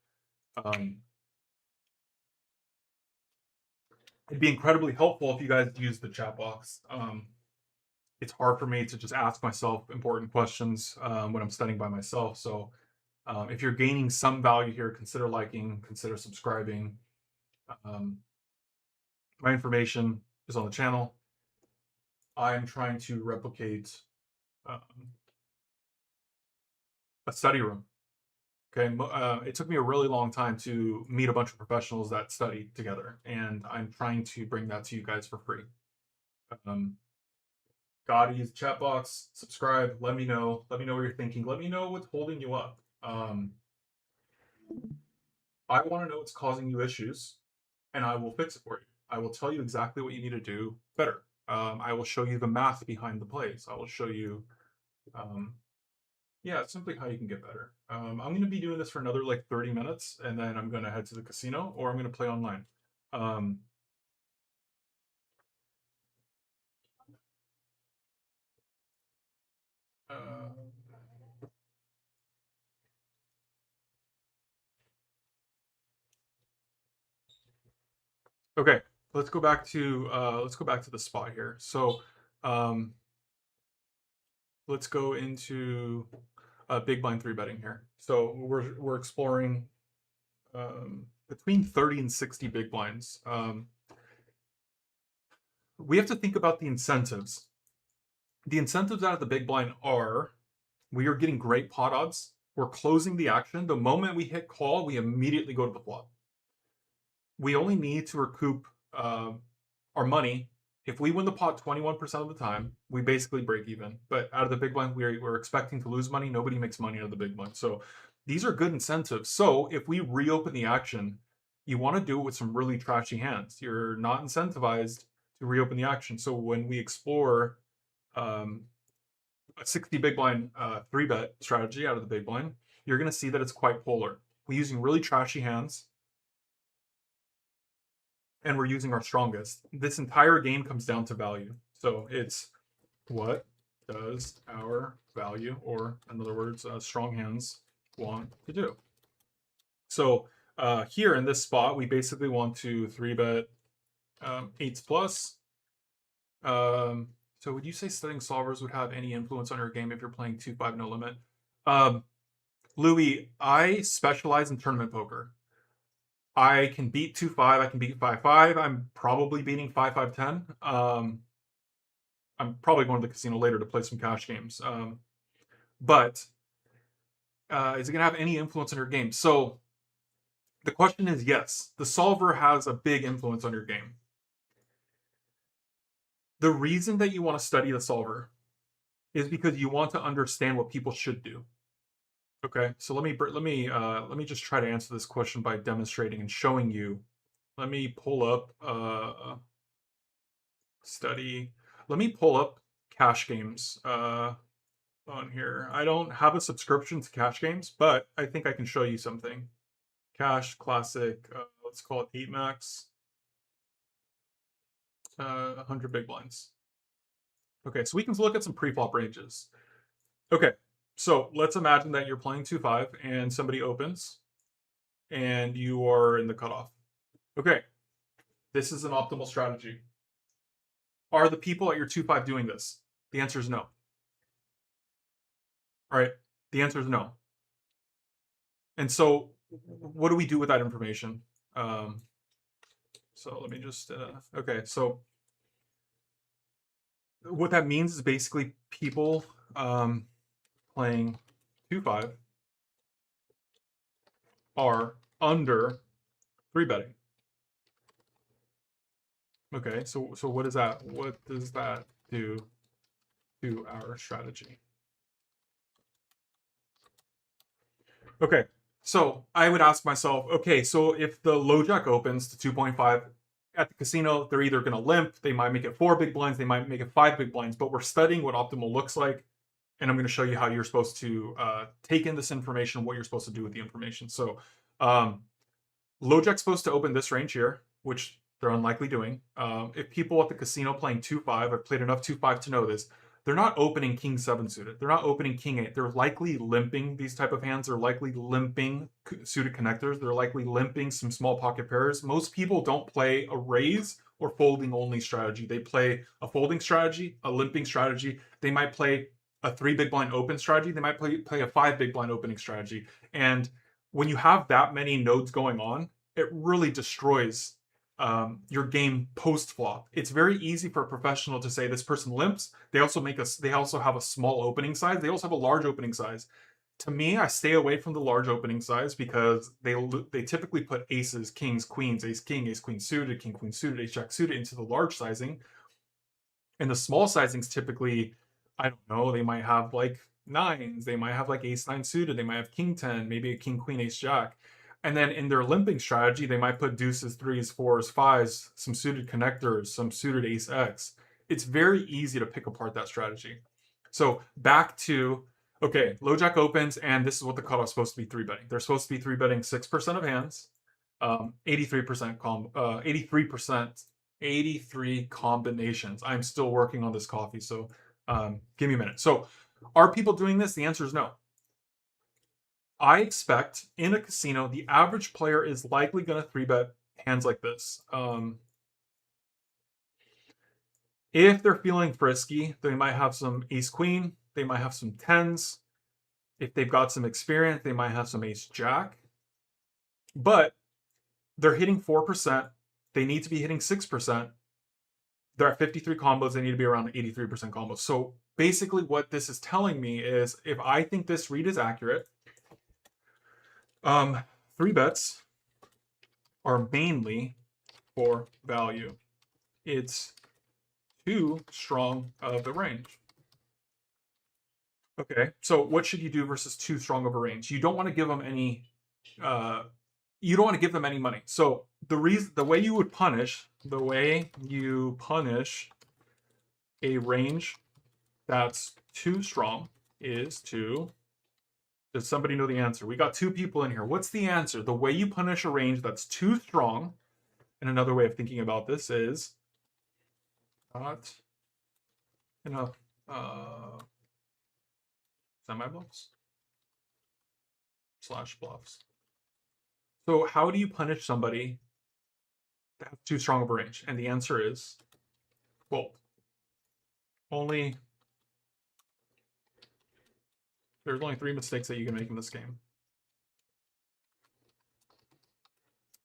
It'd be incredibly helpful if you guys use the chat box. It's hard for me to just ask myself important questions when I'm studying by myself. So if you're gaining some value here, consider liking, consider subscribing. My information is on the channel. I'm trying to replicate um, a study room. Okay, it took me a really long time to meet a bunch of professionals that study together, and I'm trying to bring that to you guys for free. Gotta use the chat box, subscribe, let me know what you're thinking, let me know what's holding you up. I want to know what's causing you issues, and I will fix it for you. I will tell you exactly what you need to do better. I will show you the math behind the plays. I will show you, simply how you can get better. I'm going to be doing this for another like 30 minutes, and then I'm going to head to the casino, or I'm going to play online. Uh, Okay, let's go back to the spot here. So, let's go into big blind 3-betting here. So we're exploring between 30 and 60 big blinds. We have to think about the incentives. The incentives out of the big blind are we are getting great pot odds. We're closing the action. The moment we hit call, we immediately go to the flop. We only need to recoup our money. If we win the pot 21% of the time, we basically break even. But out of the big blind, we're expecting to lose money. Nobody makes money out of the big blind. So these are good incentives. So if we reopen the action, you want to do it with some really trashy hands. You're not incentivized to reopen the action. So when we explore a 60 big blind 3-bet strategy out of the big blind, you're going to see that it's quite polar. We're using really trashy hands and we're using our strongest. This entire game comes down to value. So it's what does our value, or in other words, strong hands, want to do? So here in this spot, we basically want to 3-bet 8s plus. So would you say studying solvers would have any influence on your game if you're playing 2-5 no limit? Louis, I specialize in tournament poker. I can beat 2-5. I can beat 5-5. I'm probably beating 5-5-10. I'm probably going to the casino later to play some cash games. But is it going to have any influence on your game? So the question is yes. The solver has a big influence on your game. The reason that you want to study the solver is because you want to understand what people should do. Okay, so let me just try to answer this question by demonstrating and showing you. Let me pull up study. Let me pull up cash games on here. I don't have a subscription to cash games, but I think I can show you something. Cash classic. Let's call it 8 max. 100 big blinds. Okay, so we can look at some pre-flop ranges. Okay, so let's imagine that you're playing 2-5 and somebody opens and you are in the cutoff. Okay, this is an optimal strategy. Are the people at your 2-5 doing this? The answer is no. All right, the answer is no. And so what do we do with that information? So let me just, okay, so what that means is basically people playing 2-5 are under 3-betting. Okay, so what does that do to our strategy? Okay, so I would ask myself, okay, so if the low jack opens to 2.5 at the casino, they're either going to limp, they might make it 4 big blinds, they might make it 5 big blinds, but we're studying what optimal looks like, and I'm going to show you how you're supposed to take in this information, what you're supposed to do with the information. So low jack's supposed to open this range here, which they're unlikely doing. If people at the casino playing 2-5, I've played enough 2-5 to know this, they're not opening king 7 suited. They're not opening king 8. They're likely limping these type of hands. They're likely limping suited connectors. They're likely limping some small pocket pairs. Most people don't play a raise or folding only strategy. They play a folding strategy, a limping strategy. They might play a 3 big blind open strategy. They might play a 5 big blind opening strategy. And when you have that many nodes going on, it really destroys your game post flop. It's very easy for a professional to say this person limps. They also have a small opening size. They also have a large opening size. To me, I stay away from the large opening size because they typically put aces, kings, queens, ace king, ace queen suited, king queen suited, ace jack suited into the large sizing. And the small sizings typically, I don't know, they might have like nines, they might have like ace 9 suited, they might have king 10, maybe a king queen ace jack. And then in their limping strategy, they might put deuces, threes, fours, fives, some suited connectors, some suited ace X. It's very easy to pick apart that strategy. So back to, okay, low jack opens, and this is what the cutoff's supposed to be 3-betting. They're supposed to be 3-betting 6% of hands, 83 combinations. I'm still working on this coffee, so give me a minute. So are people doing this? The answer is no. I expect in a casino, the average player is likely going to 3-bet hands like this. If they're feeling frisky, they might have some ace queen, they might have some tens. If they've got some experience, they might have some ace jack. But they're hitting 4%. They need to be hitting 6%. They're at 53 combos. They need to be around 83% combos. So basically what this is telling me is if I think this read is accurate, 3 bets are mainly for value. It's too strong of a range. Okay, so what should you do versus too strong of a range? You don't want to give them any you don't want to give them any money. So the way you punish a range that's too strong is to, does somebody know the answer? We got 2 people in here. What's the answer? The way you punish a range that's too strong, and another way of thinking about this is not enough semi-bluffs / bluffs. So how do you punish somebody that has too strong of a range? And the answer is, well, there's only 3 mistakes that you can make in this game.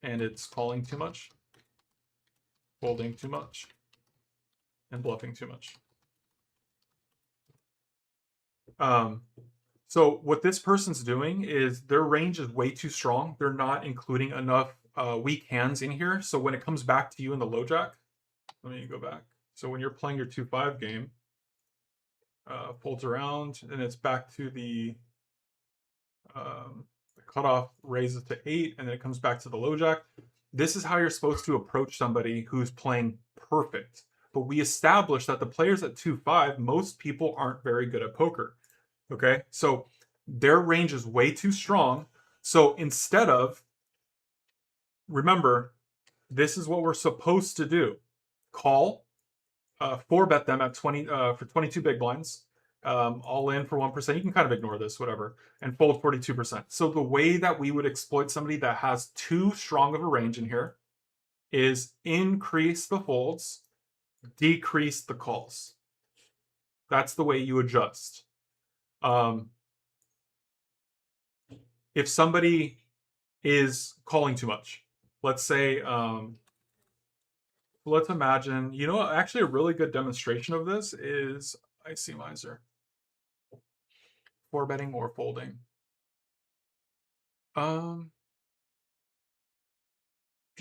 And it's calling too much, folding too much, and bluffing too much. So what this person's doing is their range is way too strong. They're not including enough weak hands in here. So when it comes back to you in the low jack, let me go back. So when you're playing your 2-5 game, folds around and it's back to the cutoff, raises to 8, and then it comes back to the low jack. This is how you're supposed to approach somebody who's playing perfect. But we established that the players at 2-5, most people aren't very good at poker. Okay, so their range is way too strong. So instead of, remember, this is what we're supposed to do. Call, 4-bet them at 20 for 22 big blinds, all in for 1%. You can kind of ignore this, whatever, and fold 42%. So the way that we would exploit somebody that has too strong of a range in here is increase the folds, decrease the calls. That's the way you adjust. If somebody is calling too much, let's say, let's imagine, actually a really good demonstration of this is IC Miser. 4-betting or folding. Do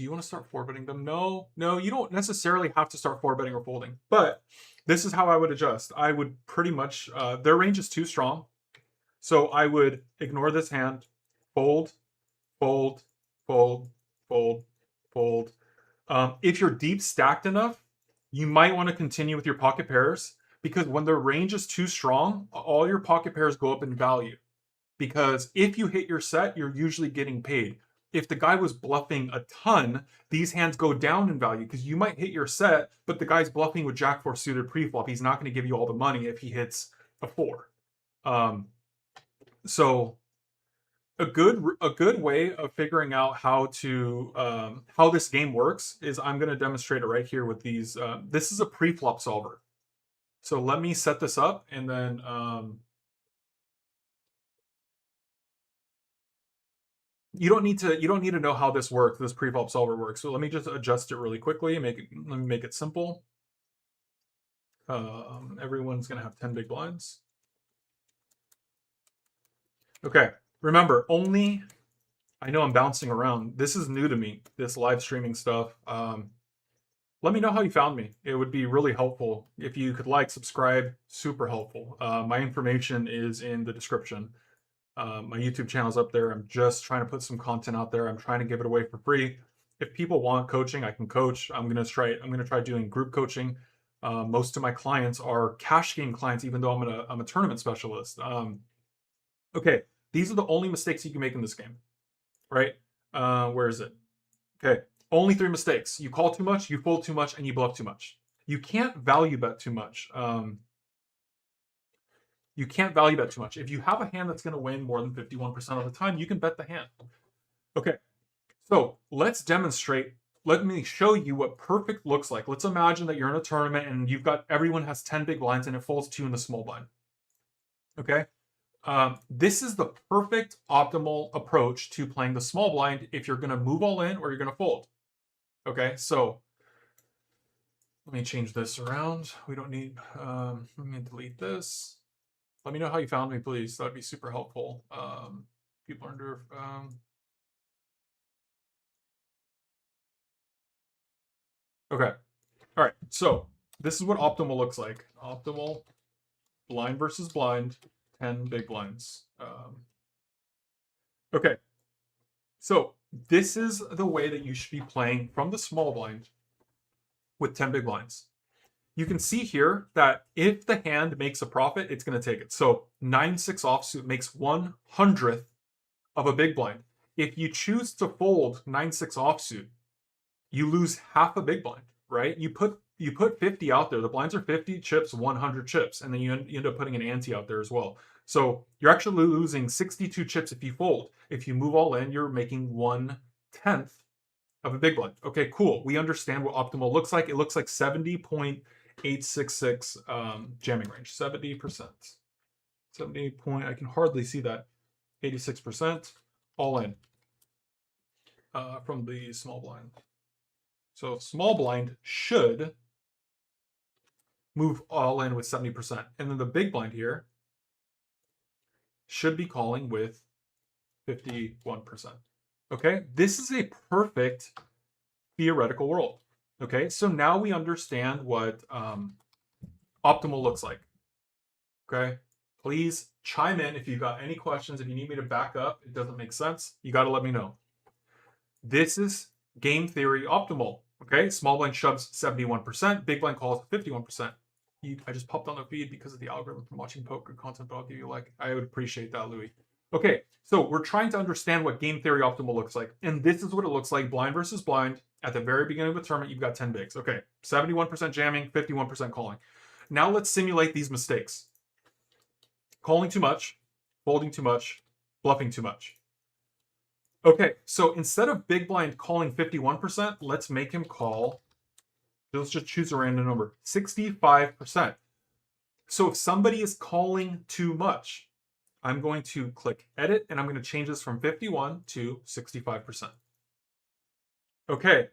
you want to start 4-betting them? No, you don't necessarily have to start 4-betting or folding, but this is how I would adjust. I would pretty much, their range is too strong. So I would ignore this hand, fold, fold, fold, fold, fold. If you're deep stacked enough, you might want to continue with your pocket pairs, because when the range is too strong, all your pocket pairs go up in value. Because if you hit your set, you're usually getting paid. If the guy was bluffing a ton, these hands go down in value because you might hit your set, but the guy's bluffing with Jack 4 suited pre-flop. He's not going to give you all the money if he hits a 4. So a good way of figuring out how this game works is I'm going to demonstrate it right here with these. This is a pre-flop solver. So let me set this up, and then you don't need to know how this works. This pre-flop solver works. So let me just adjust it really quickly. Let me make it simple. Everyone's going to have 10 big blinds. Okay, remember, I know I'm bouncing around. This is new to me, this live streaming stuff. Let me know how you found me. It would be really helpful. If you could subscribe, super helpful. My information is in the description. My YouTube channel's up there. I'm just trying to put some content out there. I'm trying to give it away for free. If people want coaching, I can coach. I'm gonna try doing group coaching. Most of my clients are cash game clients, even though I'm a tournament specialist. Okay, these are the only mistakes you can make in this game, right? Where is it? Okay, only 3 mistakes. You call too much, you fold too much, and you bluff too much. You can't value bet too much. You can't value bet too much. If you have a hand that's going to win more than 51% of the time, you can bet the hand. Okay, so let's demonstrate. Let me show you what perfect looks like. Let's imagine that you're in a tournament and everyone has 10 big blinds and it folds 2 in the small blind. Okay. This is the perfect optimal approach to playing the small blind if you're going to move all in or you're going to fold. Okay, so Let me change this around. We don't need, let me delete this. Let me know how you found me, please. That'd be super helpful. People are under, okay. All right. So this is what optimal looks like. Optimal, blind versus blind, 10 big blinds. Okay. So this is the way that you should be playing from the small blind with 10 big blinds. You can see here that if the hand makes a profit, it's going to take it. So 9-6 offsuit makes 1/100th of a big blind. If you choose to fold 9-6 offsuit, you lose half a big blind, right? You put 50 out there. The blinds are 50 chips, 100 chips, and then you end up putting an ante out there as well. So you're actually losing 62 chips if you fold. If you move all in, you're making 1/10 of a big blind. Okay, cool. We understand what optimal looks like. It looks like 70.866 jamming range. 70%. 70 point, I can hardly see that. 86% all in from the small blind. So small blind should move all in with 70%. And then the big blind here should be calling with 51%. Okay, this is a perfect theoretical world. Okay, so now we understand what optimal looks like. Okay, please chime in if you've got any questions. If you need me to back up, it doesn't make sense, you got to let me know. This is game theory optimal. Okay, small blind shoves 71%, big blind calls 51%. I just popped on the feed because of the algorithm from watching poker content, but I'll give you a like. I would appreciate that, Louis. Okay, so we're trying to understand what game theory optimal looks like. And this is what it looks like, blind versus blind. At the very beginning of the tournament, you've got 10 bigs. Okay, 71% jamming, 51% calling. Now let's simulate these mistakes. Calling too much, folding too much, bluffing too much. Okay, so instead of big blind calling 51%, let's make him call, let's just choose a random number, 65%. So if somebody is calling too much, I'm going to click edit and I'm going to change this from 51 to 65%. Okay,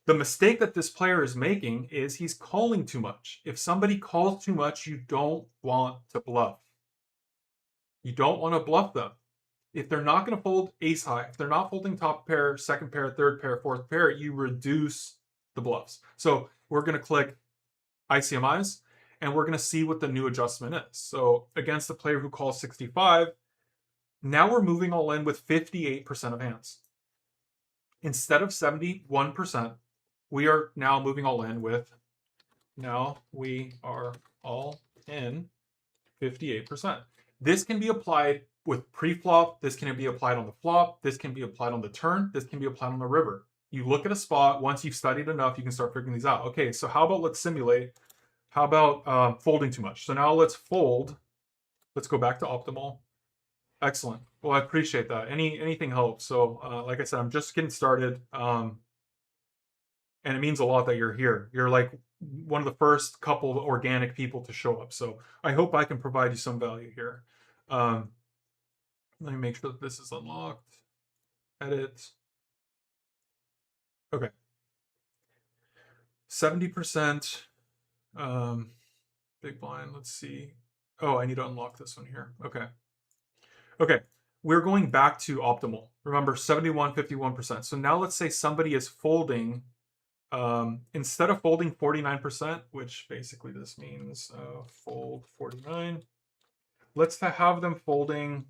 the mistake that this player is making is he's calling too much. If somebody calls too much, you don't want to bluff. You don't want to bluff them. If they're not going to fold ace high, if they're not folding top pair, second pair, third pair, fourth pair, you reduce the bluffs. So we're going to click ICMIs and we're going to see what the new adjustment is. So against the player who calls 65, now we're moving all in with 58% of hands. Instead of 71%, we are now moving all in with, now we are all in 58%. This can be applied with pre-flop, this can be applied on the flop, this can be applied on the turn, this can be applied on the river. You look at a spot, once you've studied enough, you can start figuring these out. Okay, so how about let's simulate, how about folding too much? So now let's fold, let's go back to optimal. Excellent, well I appreciate that, anything helps. So like I said, I'm just getting started, and it means a lot that you're here. You're like one of the first couple of organic people to show up. So I hope I can provide you some value here. Let me make sure that this is unlocked. Edit. Okay. 70%. Big blind. Let's see. Oh, I need to unlock this one here. Okay. Okay. We're going back to optimal. Remember, 71, 51%. So now let's say somebody is folding, instead of folding 49%, which basically this means fold 49, let's have them folding.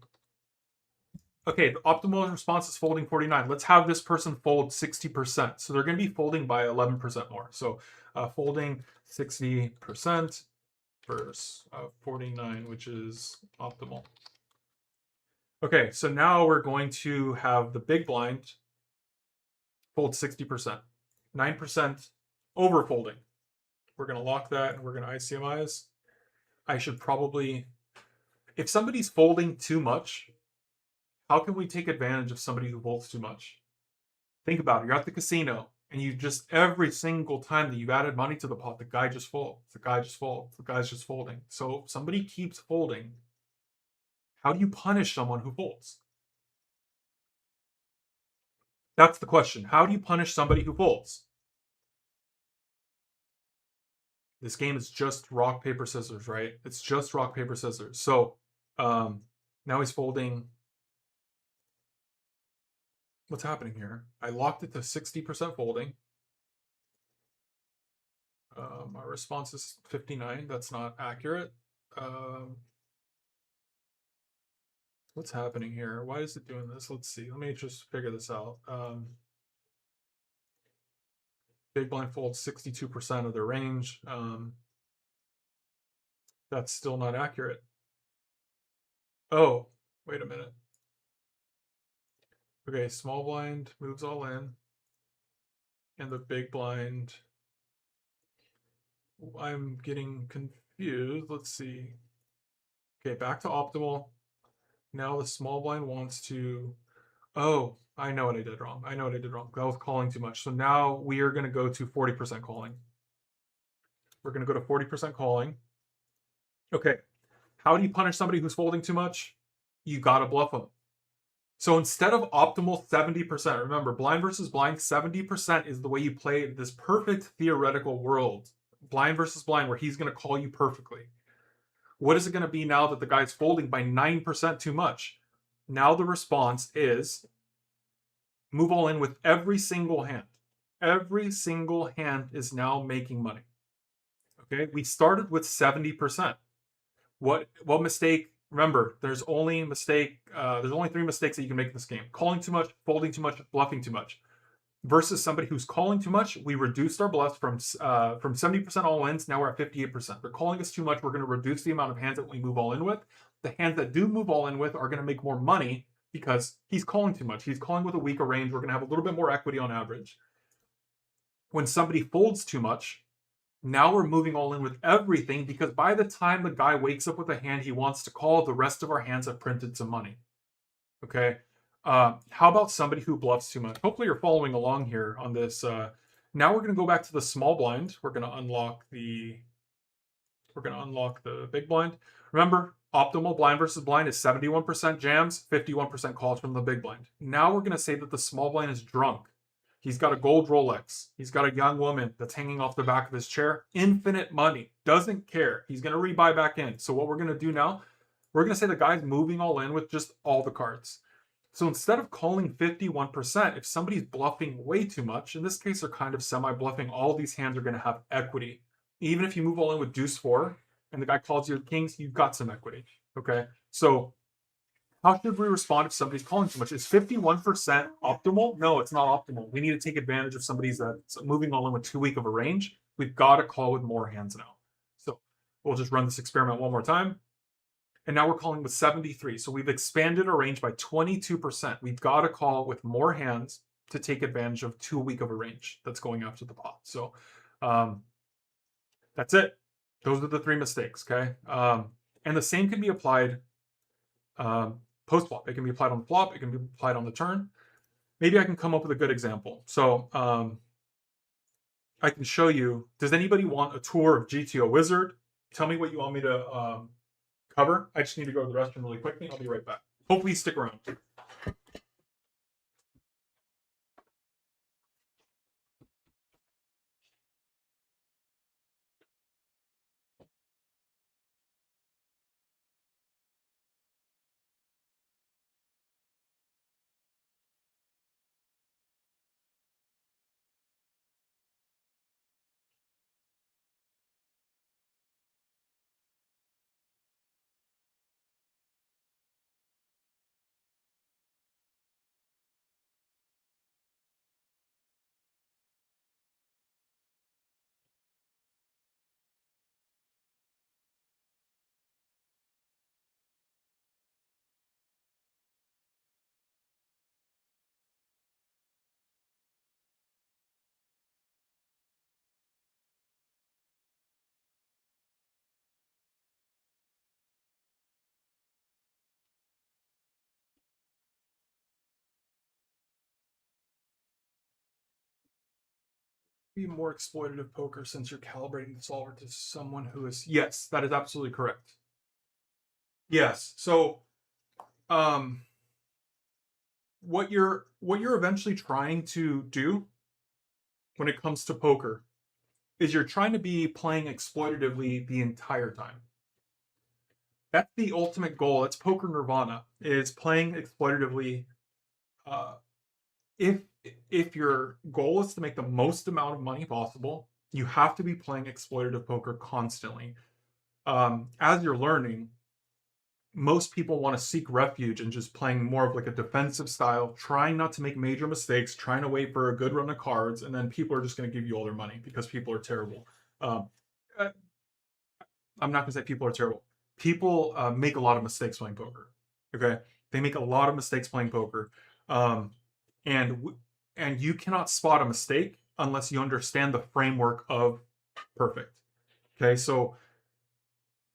Okay, the optimal response is folding 49. Let's have this person fold 60%. So they're going to be folding by 11% more. So folding 60% versus 49, which is optimal. Okay, so now we're going to have the big blind fold 60%. 9% over folding. We're going to lock that and we're going to ICMIze. I should probably, if somebody's folding too much, how can we take advantage of somebody who folds too much? Think about it. You're at the casino and you just, every single time that you've added money to the pot, the guy just folds. The guy just folds. The guy's just folding. So if somebody keeps folding, how do you punish someone who folds? That's the question. How do you punish somebody who folds? This game is just rock, paper, scissors, right? It's just rock, paper, scissors. So now he's folding. What's happening here? I locked it to 60% folding. My response is 59. That's not accurate. What's happening here? Why is it doing this? Let's see. Let me just figure this out. Big blind folds 62% of their range. That's still not accurate. Oh, wait a minute. Okay, small blind moves all in. And the big blind. I'm getting confused. Let's see. Okay, back to optimal. Now the small blind wants to. Oh, I know what I did wrong. I was calling too much. So now we are going to go to 40% calling. We're going to go to 40% calling. Okay. How do you punish somebody who's folding too much? You got to bluff them. So instead of optimal 70%, remember, blind versus blind, 70% is the way you play this perfect theoretical world. Blind versus blind, where he's going to call you perfectly. What is it going to be now that the guy's folding by 9% too much? Now the response is move all in with every single hand. Every single hand is now making money. Okay, we started with 70%. What mistake? Remember, there's only three mistakes that you can make in this game: calling too much, folding too much, bluffing too much. Versus somebody who's calling too much, we reduced our bluffs from 70% all ins. Now we're at 58%. They're calling us too much. We're going to reduce the amount of hands that we move all in with. The hands that do move all in with are going to make more money because he's calling too much. He's calling with a weaker range. We're going to have a little bit more equity on average. When somebody folds too much, now we're moving all in with everything because by the time the guy wakes up with a hand he wants to call, the rest of our hands have printed some money. Okay. How about somebody who bluffs too much? Hopefully you're following along here on this. Now we're going to go back to the small blind. We're going to unlock the big blind. Remember, optimal blind versus blind is 71% jams, 51% calls from the big blind. Now we're going to say that the small blind is drunk. He's got a gold Rolex. He's got a young woman that's hanging off the back of his chair. Infinite money. Doesn't care. He's going to rebuy back in. So what we're going to do now, we're going to say the guy's moving all in with just all the cards. So instead of calling 51%, if somebody's bluffing way too much, in this case they're kind of semi-bluffing, all these hands are going to have equity. Even if you move all in with deuce 4 and the guy calls you kings, you've got some equity. Okay? So how should we respond if somebody's calling too much? Is 51% optimal? No, it's not optimal. We need to take advantage of somebody's moving all in with too weak of a range. We've got to call with more hands now. So we'll just run this experiment one more time. And now we're calling with 73. So we've expanded our range by 22%. We've got to call with more hands to take advantage of too weak of a range that's going after the pot. So that's it. Those are the three mistakes, okay? And the same can be applied post-flop. It can be applied on the flop. It can be applied on the turn. Maybe I can come up with a good example. So I can show you. Does anybody want a tour of GTO Wizard? Tell me what you want me to cover. I just need to go to the restroom really quickly. I'll be right back. Hopefully stick around. Be more exploitative poker since you're calibrating the solver to someone who is. Yes, that is absolutely correct. Yes. So what you're eventually trying to do when it comes to poker is you're trying to be playing exploitatively the entire time. That's the ultimate goal. That's poker nirvana, is playing exploitatively. Uh, if if your goal is to make the most amount of money possible, you have to be playing exploitative poker constantly. As you're learning, most people want to seek refuge in just playing more of like a defensive style, trying not to make major mistakes, trying to wait for a good run of cards, and then people are just going to give you all their money because people are terrible. Um, uh, I'm not going to say people are terrible. People make a lot of mistakes playing poker. Okay, they make a lot of mistakes playing poker, um, and and you cannot spot a mistake unless you understand the framework of perfect. Okay, so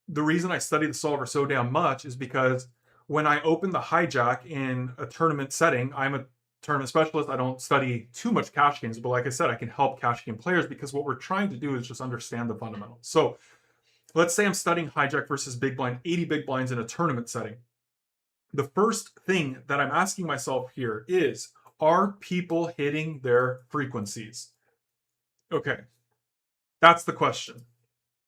the reason I study the solver so damn much is because when I open the hijack in a tournament setting, I'm a tournament specialist. I don't study too much cash games, but like I said, I can help cash game players because what we're trying to do is just understand the fundamentals. So let's say I'm studying hijack versus big blind, 80 big blinds in a tournament setting. The first thing that I'm asking myself here is, are people hitting their frequencies? Okay, that's the question.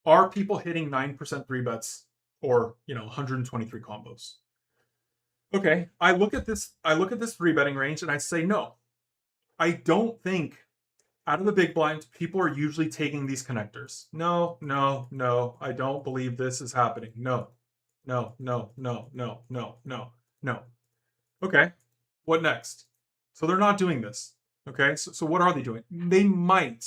Are people hitting 9% three bets or 123 combos? Okay, I look at this three betting range and I say no. I don't think out of the big blinds people are usually taking these connectors. No, no, no. I don't believe this is happening. No. No, no, no, no, no, no, no. Okay. What next? So they're not doing this. Okay. So what are they doing? They might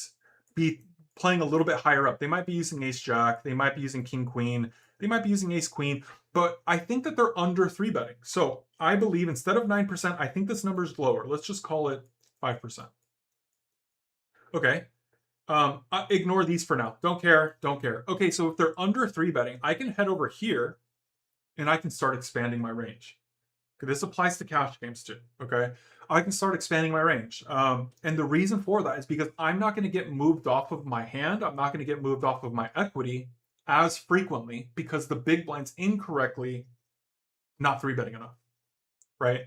be playing a little bit higher up. They might be using ace jack. They might be using king queen. They might be using ace queen. But I think that they're under three betting. So I believe instead of 9%, I think this number is lower. Let's just call it 5%. Okay. Ignore these for now. Don't care. Don't care. Okay. So if they're under three betting, I can head over here and I can start expanding my range. This applies to cash games too. Okay. I can start expanding my range. And the reason for that is because I'm not going to get moved off of my hand. I'm not going to get moved off of my equity as frequently because the big blind's incorrectly not three betting enough. Right.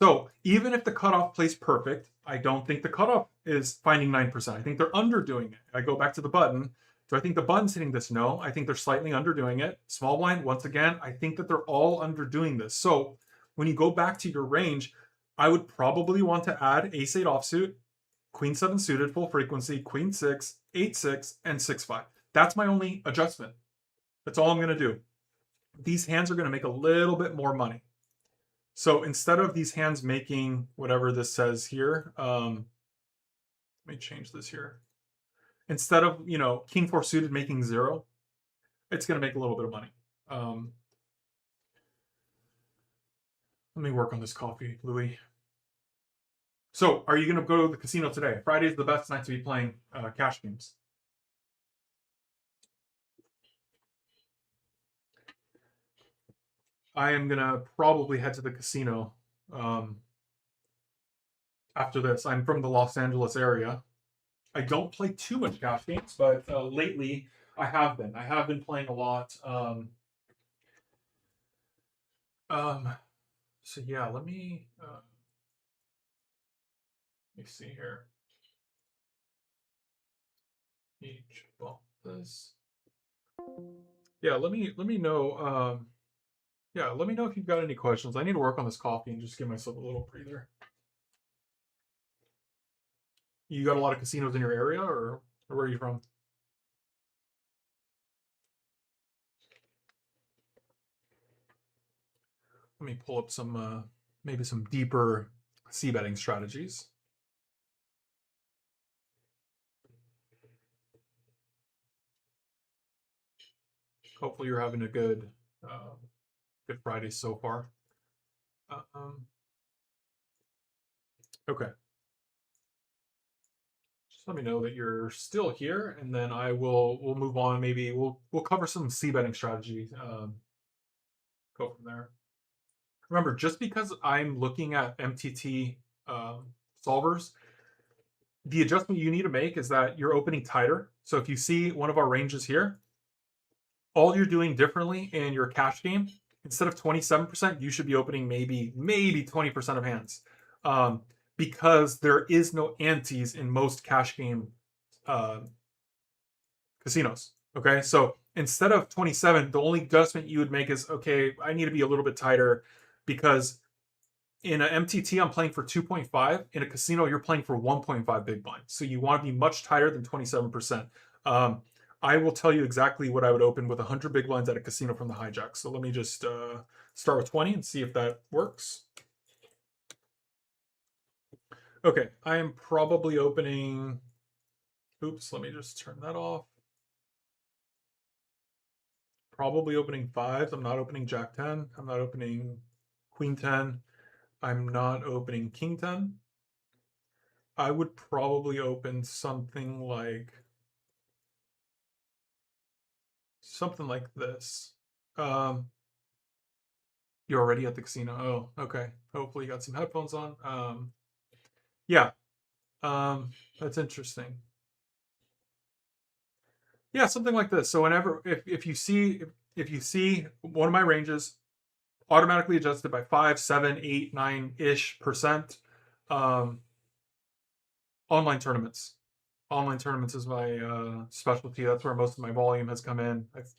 So even if the cutoff plays perfect, I don't think the cutoff is finding 9%. I think they're underdoing it. I go back to the button. Do I think the button's hitting this? No. I think they're slightly underdoing it. Small blind, once again, I think that they're all underdoing this. So when you go back to your range, I would probably want to add ace 8 offsuit, queen 7 suited, full frequency, queen 6, 8 6, and 6 5. That's my only adjustment. That's all I'm going to do. These hands are going to make a little bit more money. So instead of these hands making whatever this says here, let me change this here. Instead of, king 4 suited making 0, it's going to make a little bit of money. Let me work on this coffee, Louis. So are you going to go to the casino today? Friday's the best night to be playing cash games. I am going to probably head to the casino after this. I'm from the Los Angeles area. I don't play too much cash games, but lately I have been. I have been playing a lot. So yeah, let me see here. Each bump this. Yeah, let me know. Yeah, let me know if you've got any questions. I need to work on this coffee and just give myself a little breather. You got a lot of casinos in your area, or where are you from? Let me pull up some maybe some deeper c-betting strategies. Hopefully you're having a good Good Friday so far. Okay. Just let me know that you're still here, and then we'll move on. Maybe we'll cover some c-betting strategy. Go from there. Remember, just because I'm looking at MTT solvers, the adjustment you need to make is that you're opening tighter. So if you see one of our ranges here, all you're doing differently in your cash game, instead of 27%, you should be opening maybe 20% of hands. Because there is no antes in most cash game casinos. Okay, so instead of 27, the only adjustment you would make is, okay, I need to be a little bit tighter because in an MTT, I'm playing for 2.5. In a casino, you're playing for 1.5 big blind. So you want to be much tighter than 27%. I will tell you exactly what I would open with 100 big blinds at a casino from the hijack. So let me just start with 20 and see if that works. Okay, I am probably opening. Oops, let me just turn that off. Probably opening fives. I'm not opening Jack 10. I'm not opening Queen 10. I'm not opening King 10. I would probably open something like this. You're already at the casino. Oh, okay. Hopefully you got some headphones on. Yeah. That's interesting. Yeah, something like this. So whenever if you see one of my ranges automatically adjusted by 5, 7, 8, 9-ish percent, online tournaments. Online tournaments is my specialty. That's where most of my volume has come in. I've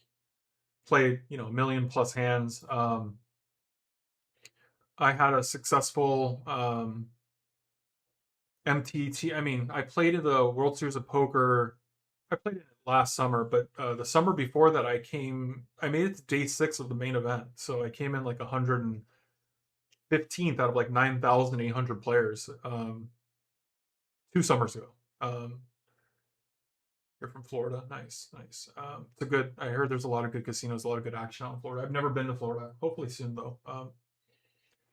played, a million plus hands. I had a successful MTT. I mean, I played in the World Series of Poker. I played it last summer, but the summer before that, I made it to day 6 of the main event. So I came in like 115th out of like 9,800 players 2 summers ago. You're from Florida. Nice, nice. It's a good. I heard there's a lot of good casinos, a lot of good action out in Florida. I've never been to Florida. Hopefully soon though.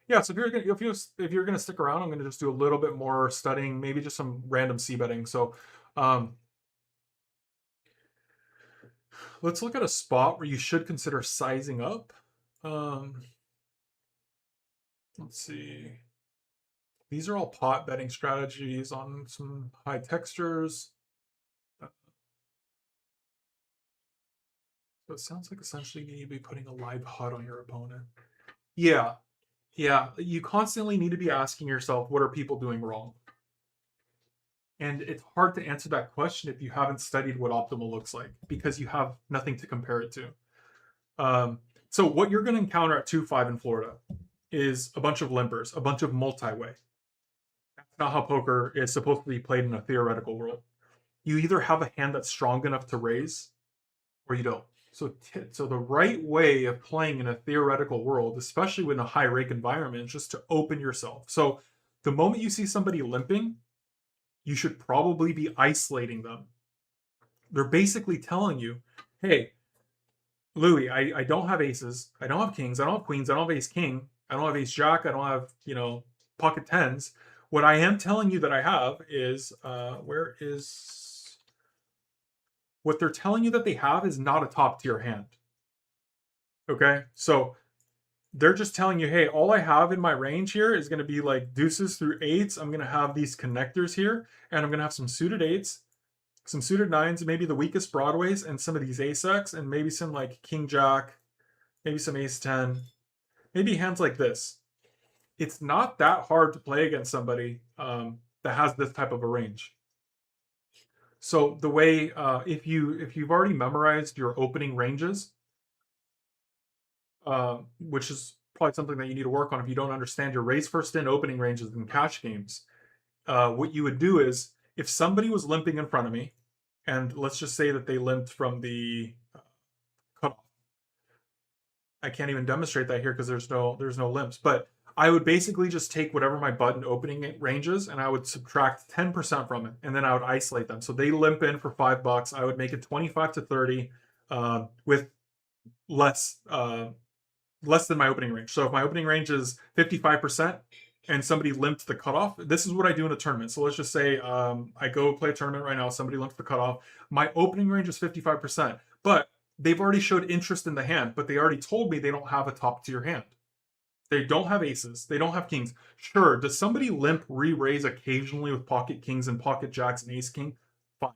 Yeah. So if you're gonna stick around, I'm gonna just do a little bit more studying, maybe just some random c betting. So, let's look at a spot where you should consider sizing up. Let's see. These are all pot betting strategies on some high textures. So it sounds like essentially you need to be putting a live HUD on your opponent. Yeah. Yeah. You constantly need to be asking yourself, what are people doing wrong? And it's hard to answer that question if you haven't studied what optimal looks like because you have nothing to compare it to. So what you're going to encounter at 2-5 in Florida is a bunch of limpers, a bunch of multi-way. That's not how poker is supposed to be played in a theoretical world. You either have a hand that's strong enough to raise or you don't. So the right way of playing in a theoretical world, especially in a high rake environment, is just to open yourself. So the moment you see somebody limping, you should probably be isolating them. They're basically telling you, hey, Louis, I don't have aces, I don't have kings, I don't have queens, I don't have ace king, I don't have ace jack, I don't have, pocket tens. What I am telling you that I have is what they're telling you that they have is not a top tier hand. Okay, so they're just telling you, hey, all I have in my range here is going to be like deuces through eights. I'm going to have these connectors here, and I'm going to have some suited eights, some suited nines, maybe the weakest broadways, and some of these ace-x, and maybe some like king jack, maybe some ace 10, maybe hands like this. It's not that hard to play against somebody that has this type of a range. So the way, if you've already memorized your opening ranges, which is probably something that you need to work on if you don't understand your raise first in opening ranges in cash games. What you would do is if somebody was limping in front of me, and let's just say that they limped from the cutoff. I can't even demonstrate that here because there's no limps, but I would basically just take whatever my button opening ranges and I would subtract 10% from it, and then I would isolate them. So they limp in for $5. I would make it 25 to 30 with less than my opening range. So if my opening range is 55% and somebody limped the cutoff, this is what I do in a tournament. So let's just say I go play a tournament right now, somebody limped the cutoff. My opening range is 55%, but they've already showed interest in the hand, but they already told me they don't have a top tier hand. They don't have aces. They don't have kings. Sure, does somebody limp re-raise occasionally with pocket kings and pocket jacks and ace king? Fine.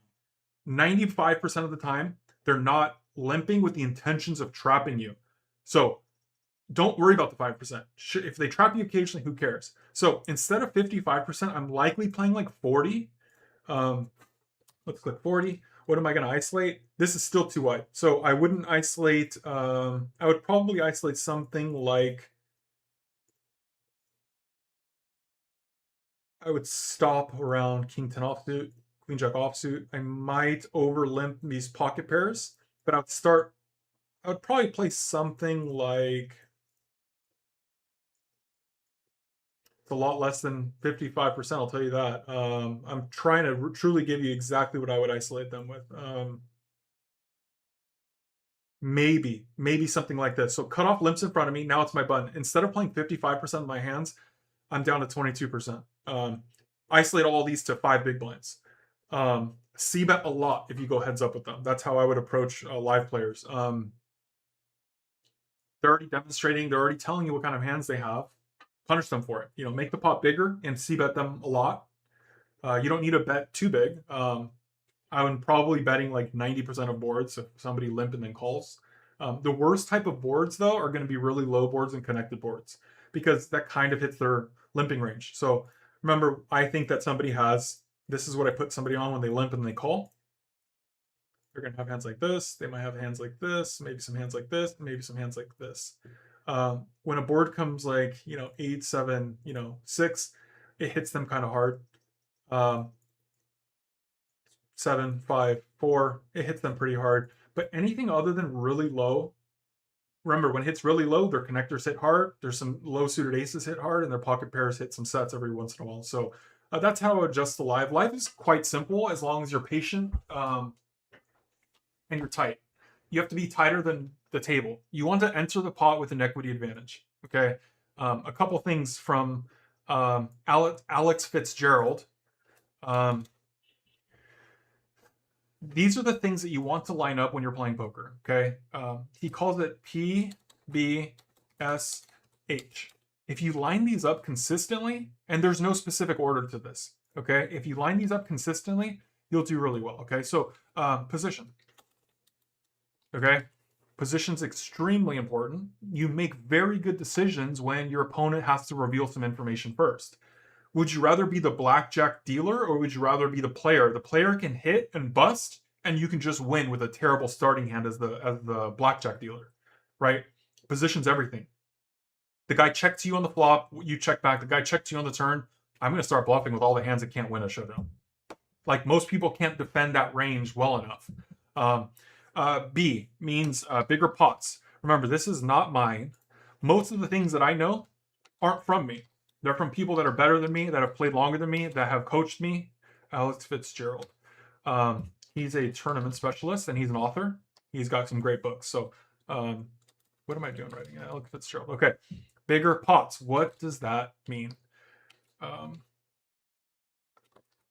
95% of the time, they're not limping with the intentions of trapping you. So don't worry about the 5%. If they trap you occasionally, who cares? So instead of 55%, I'm likely playing like 40. Let's click 40. What am I going to isolate? This is still too wide. So I wouldn't isolate, I would probably isolate something like, I would stop around king 10 offsuit, queen jack offsuit. I might over limp these pocket pairs, but I would probably play something like, it's a lot less than 55%, I'll tell you that. I'm trying to truly give you exactly what I would isolate them with. Maybe something like this. So cutoff limps in front of me. Now it's my button. Instead of playing 55% of my hands, I'm down to 22%. Isolate all these to 5 big blinds. C-bet a lot if you go heads up with them. That's how I would approach live players. They're already demonstrating, they're already telling you what kind of hands they have. Punish them for it. You know, make the pot bigger and C-bet them a lot. You don't need to bet too big. I'm probably betting like 90% of boards if somebody limp and then calls. The worst type of boards, though, are going to be really low boards and connected boards because that kind of hits their limping range. So remember, I think that somebody has, this is what I put somebody on when they limp and they call. They're going to have hands like this. They might have hands like this, maybe some hands like this, maybe some hands like this. When a board comes like, 8, 7, 6, it hits them kind of hard. 7, 5, 4, it hits them pretty hard. But anything other than really low, remember when it hits really low, their connectors hit hard. There's some low suited aces hit hard, and their pocket pairs hit some sets every once in a while. So that's how I adjust the live. Live is quite simple as long as you're patient and you're tight. You have to be tighter than the table. You want to enter the pot with an equity advantage. Okay. A couple things from Alex Fitzgerald. These are the things that you want to line up when you're playing poker. Okay. He calls it P, B, S, H. If you line these up consistently, and there's no specific order to this, okay? If you line these up consistently, you'll do really well, okay? So position, okay? Position's extremely important. You make very good decisions when your opponent has to reveal some information first. Would you rather be the blackjack dealer or would you rather be the player? The player can hit and bust, and you can just win with a terrible starting hand as the blackjack dealer, right? Position's everything. The guy checks you on the flop, you check back. The guy checks you on the turn. I'm going to start bluffing with all the hands that can't win a showdown. Like most people can't defend that range well enough. B means bigger pots. Remember, this is not mine. Most of the things that I know aren't from me. They're from people that are better than me, that have played longer than me, that have coached me. Alex Fitzgerald. He's a tournament specialist and he's an author. He's got some great books. So, what am I doing writing? Alex Fitzgerald. Okay. Bigger pots. What does that mean?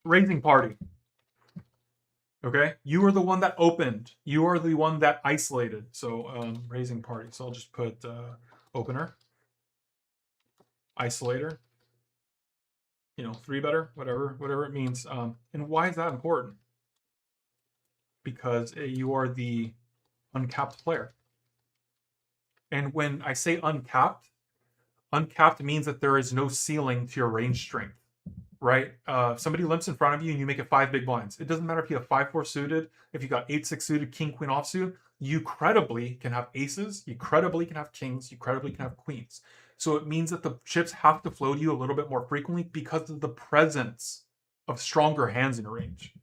Raising party. Okay. You are the one that opened. You are the one that isolated. So, raising party. So I'll just put opener. Isolator, 3-better, whatever it means. And why is that important? Because you are the uncapped player. And when I say uncapped means that there is no ceiling to your range strength, right? Somebody limps in front of you and you make it 5 big blinds. It doesn't matter if you have 5-4 suited, if you got 8-6 suited, king, queen offsuit, you credibly can have aces, you credibly can have kings, you credibly can have queens. So it means that the chips have to flow to you a little bit more frequently because of the presence of stronger hands in your range.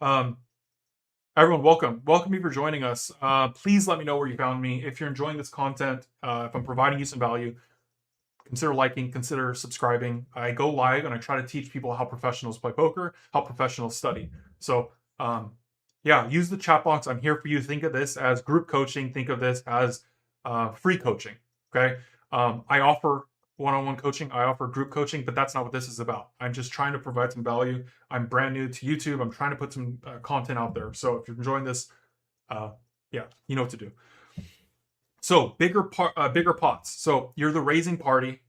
Everyone, welcome. Welcome you for joining us. Please let me know where you found me. If you're enjoying this content, if I'm providing you some value, consider liking, consider subscribing. I go live and I try to teach people how professionals play poker, how professionals study. So, use the chat box. I'm here for you. Think of this as group coaching. Think of this as free coaching. Okay. I offer one-on-one coaching. I offer group coaching, but that's not what this is about. I'm just trying to provide some value. I'm brand new to YouTube. I'm trying to put some content out there. So if you're enjoying this, you know what to do. So bigger pots. So you're the raising party.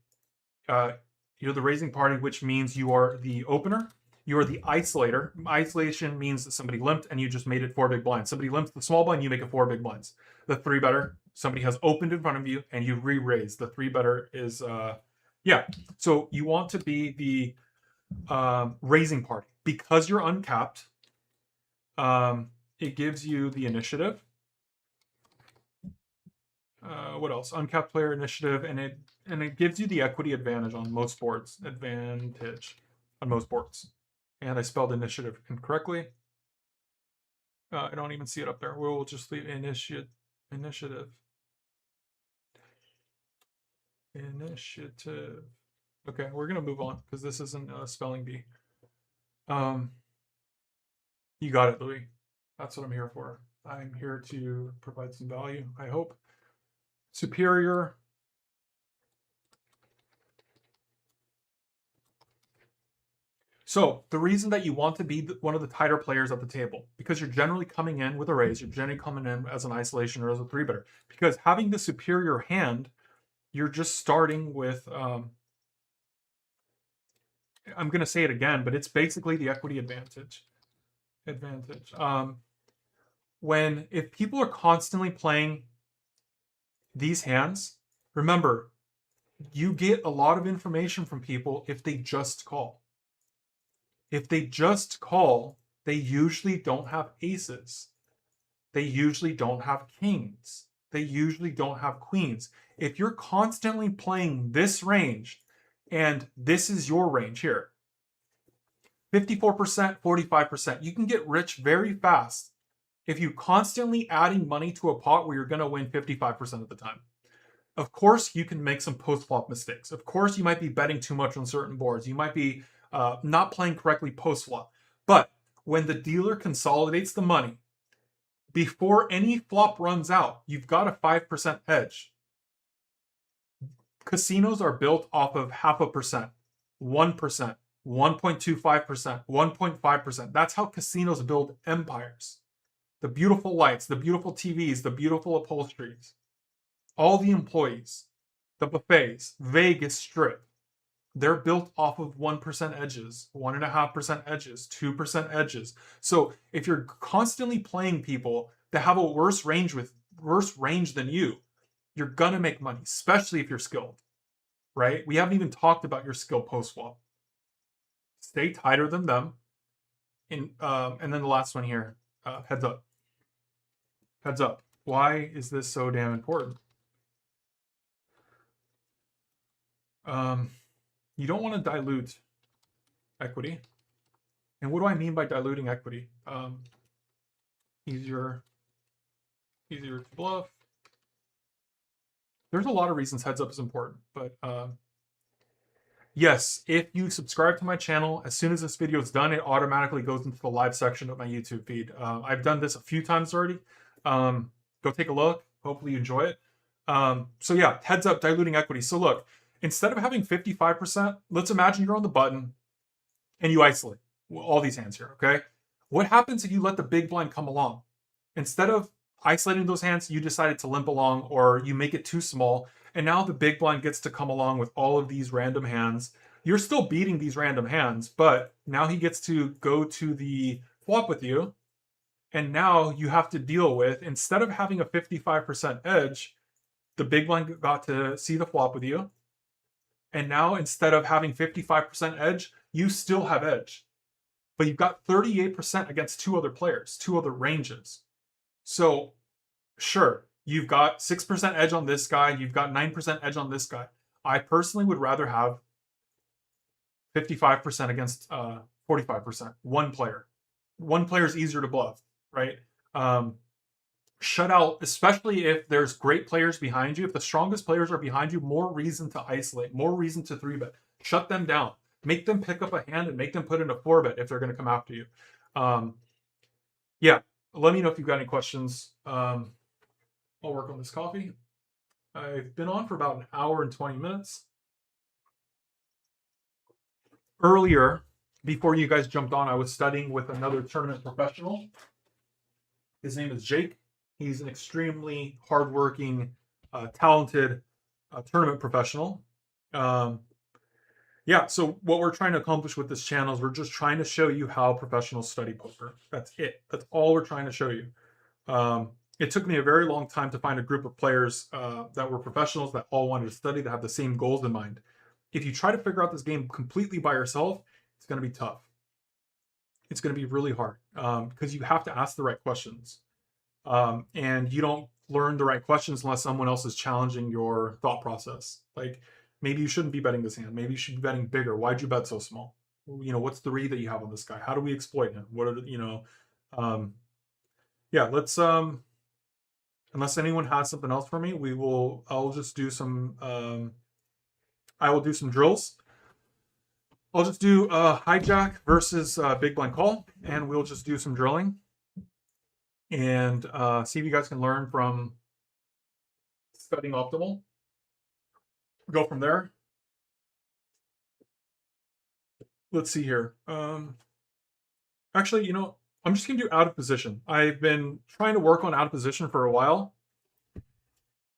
Which means you are the opener. You are the isolator. Isolation means that somebody limped and you just made it 4 big blinds. Somebody limps the small blind, you make it 4 big blinds. The 3-better, somebody has opened in front of you and you re-raise. The 3-better is So you want to be the raising party because you're uncapped. it gives you the initiative. What else? Uncapped player initiative, and it gives you the equity advantage on most boards. Advantage on most boards. And I spelled initiative incorrectly. I don't even see it up there. We'll just leave initiative. Initiative. Okay, we're gonna move on because this isn't a spelling bee. You got it, Louis. That's what I'm here for. I'm here to provide some value, I hope. Superior. So the reason that you want to be one of the tighter players at the table, because you're generally coming in with a raise, you're generally coming in as an isolation or as a 3-better. Because having the superior hand, you're just starting with I'm going to say it again, but it's basically the equity advantage. If people are constantly playing these hands, remember, you get a lot of information from people if they just call. If they just call, they usually don't have aces. They usually don't have kings. They usually don't have queens. If you're constantly playing this range, and this is your range here, 54%, 45%, you can get rich very fast if you constantly adding money to a pot where you're going to win 55% of the time. Of course, you can make some post-flop mistakes. Of course, you might be betting too much on certain boards. You might be not playing correctly post-flop. But when the dealer consolidates the money, before any flop runs out, you've got a 5% edge. Casinos are built off of 0.5%, 1%, 1.25%, 1.5%. That's how casinos build empires. The beautiful lights, the beautiful TVs, the beautiful upholsteries, all the employees, the buffets, Vegas Strip, they're built off of 1% edges, 1.5% edges, 2% edges. So if you're constantly playing people that have a worse range than you, you're gonna make money, especially if you're skilled, right? We haven't even talked about your skill post flop. Stay tighter than them. And then the last one here, heads up. Heads up. Why is this so damn important? You don't want to dilute equity. And what do I mean by diluting equity? Easier to bluff. There's a lot of reasons heads up is important, but yes, if you subscribe to my channel, as soon as this video is done, it automatically goes into the live section of my YouTube feed. I've done this a few times already. Go take a look. Hopefully you enjoy it. So yeah, heads up, diluting equity. So look, instead of having 55%, let's imagine you're on the button and you isolate all these hands here, okay? What happens if you let the big blind come along? Instead of isolating those hands, you decided to limp along or you make it too small, and now the big blind gets to come along with all of these random hands. You're still beating these random hands, but now he gets to go to the flop with you, and now you have to deal with, instead of having a 55% edge, the big blind got to see the flop with you, and now instead of having 55% edge, you still have edge. But you've got 38% against two other players, two other ranges. So, sure, you've got 6% edge on this guy, you've got 9% edge on this guy. I personally would rather have 55% against 45%. One player. One player is easier to bluff, right? Shut out, especially if there's great players behind you. If the strongest players are behind you, more reason to isolate, more reason to 3-bet. Shut them down. Make them pick up a hand and make them put in a 4-bet if they're going to come after you. Yeah, let me know if you've got any questions. I'll work on this coffee. I've been on for about an hour and 20 minutes. Earlier, before you guys jumped on, I was studying with another tournament professional. His name is Jake. He's an extremely hardworking, talented tournament professional. Yeah, so what we're trying to accomplish with this channel is we're just trying to show you how professionals study poker. That's it. That's all we're trying to show you. It took me a very long time to find a group of players that were professionals that all wanted to study, that have the same goals in mind. If you try to figure out this game completely by yourself, it's going to be tough. It's going to be really hard because you have to ask the right questions. And you don't learn the right questions unless someone else is challenging your thought process. Like maybe you shouldn't be betting this hand. Maybe you should be betting bigger. Why'd you bet so small? You know, what's the read that you have on this guy? How do we exploit him? What are the, you know, um, yeah, let's unless anyone has something else for me, I'll just do some I will do some drills. I'll just do hijack versus big blind call, and we'll just do some drilling and see if you guys can learn from studying optimal. Go from there. Let's see here. Actually, you know, I'm just gonna do out of position. I've been trying to work on out of position for a while.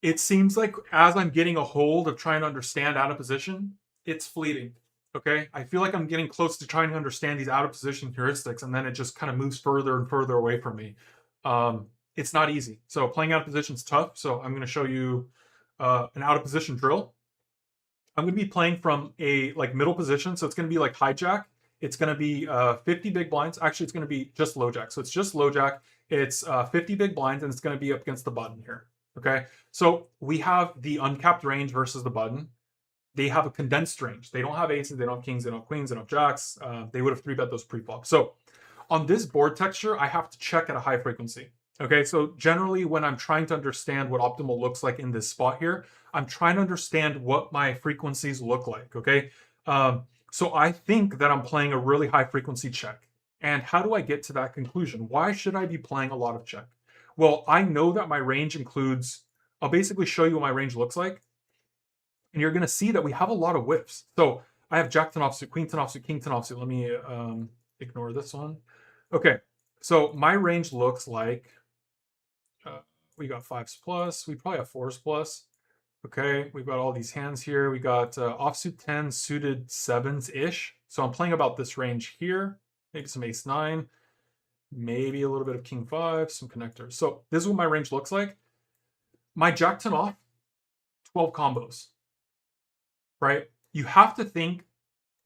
It seems like as I'm getting a hold of trying to understand out of position, it's fleeting. Okay, I feel like I'm getting close to trying to understand these out of position heuristics, and then it just kind of moves further and further away from me. It's not easy. So playing out of position is tough. So I'm going to show you an out of position drill. I'm going to be playing from a like middle position, so it's going to be like hijack. It's going to be 50 big blinds. Actually, it's going to be just low jack. So it's just low jack. It's 50 big blinds, and it's going to be up against the button here. Okay, so we have the uncapped range versus the button. They have a condensed range. They don't have aces, they don't have kings, they don't have queens, they don't have jacks. They would have 3-bet those pre-flop. So on this board texture, I have to check at a high frequency. Okay, so generally when I'm trying to understand what optimal looks like in this spot here, I'm trying to understand what my frequencies look like, okay? So I think that I'm playing a really high frequency check. And how do I get to that conclusion? Why should I be playing a lot of check? Well, I know that my range includes, I'll basically show you what my range looks like. And you're going to see that we have a lot of whiffs. So I have jack 10 offsuit, queen 10 offsuit, king 10 offsuit. Let me ignore this one. Okay, so my range looks like we got 5s plus. We probably have 4s plus. Okay, we've got all these hands here. We got offsuit 10s, suited 7s-ish. So I'm playing about this range here. Maybe some ace 9. Maybe a little bit of king 5, some connectors. So this is what my range looks like. My jack 10 off, 12 combos. Right? You have to think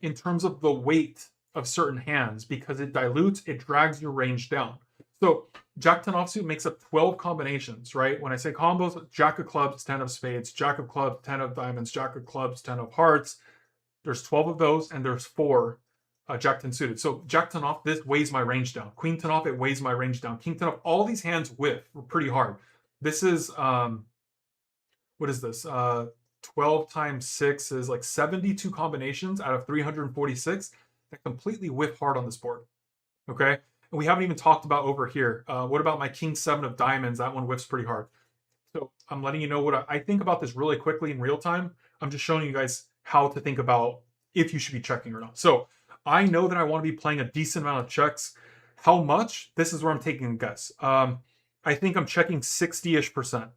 in terms of the weight of certain hands because it dilutes, it drags your range down. So jack 10 offsuit makes up 12 combinations, right? When I say combos, jack of clubs, 10 of spades, jack of clubs, 10 of diamonds, jack of clubs, 10 of hearts. There's 12 of those, and there's 4 jack 10 suited. So jack 10 off, this weighs my range down. Queen 10 off, it weighs my range down. King 10 off, all these hands whiff pretty hard. This is, what is this? 12 times 6 is like 72 combinations out of 346 that completely whiff hard on this board. Okay, and we haven't even talked about over here. What about my king 7 of diamonds? That one whiffs pretty hard. So I'm letting you know what I think about this really quickly in real time. I'm just showing you guys how to think about if you should be checking or not. So I know that I want to be playing a decent amount of checks. How much? This is where I'm taking a guess. I think I'm checking 60-ish%.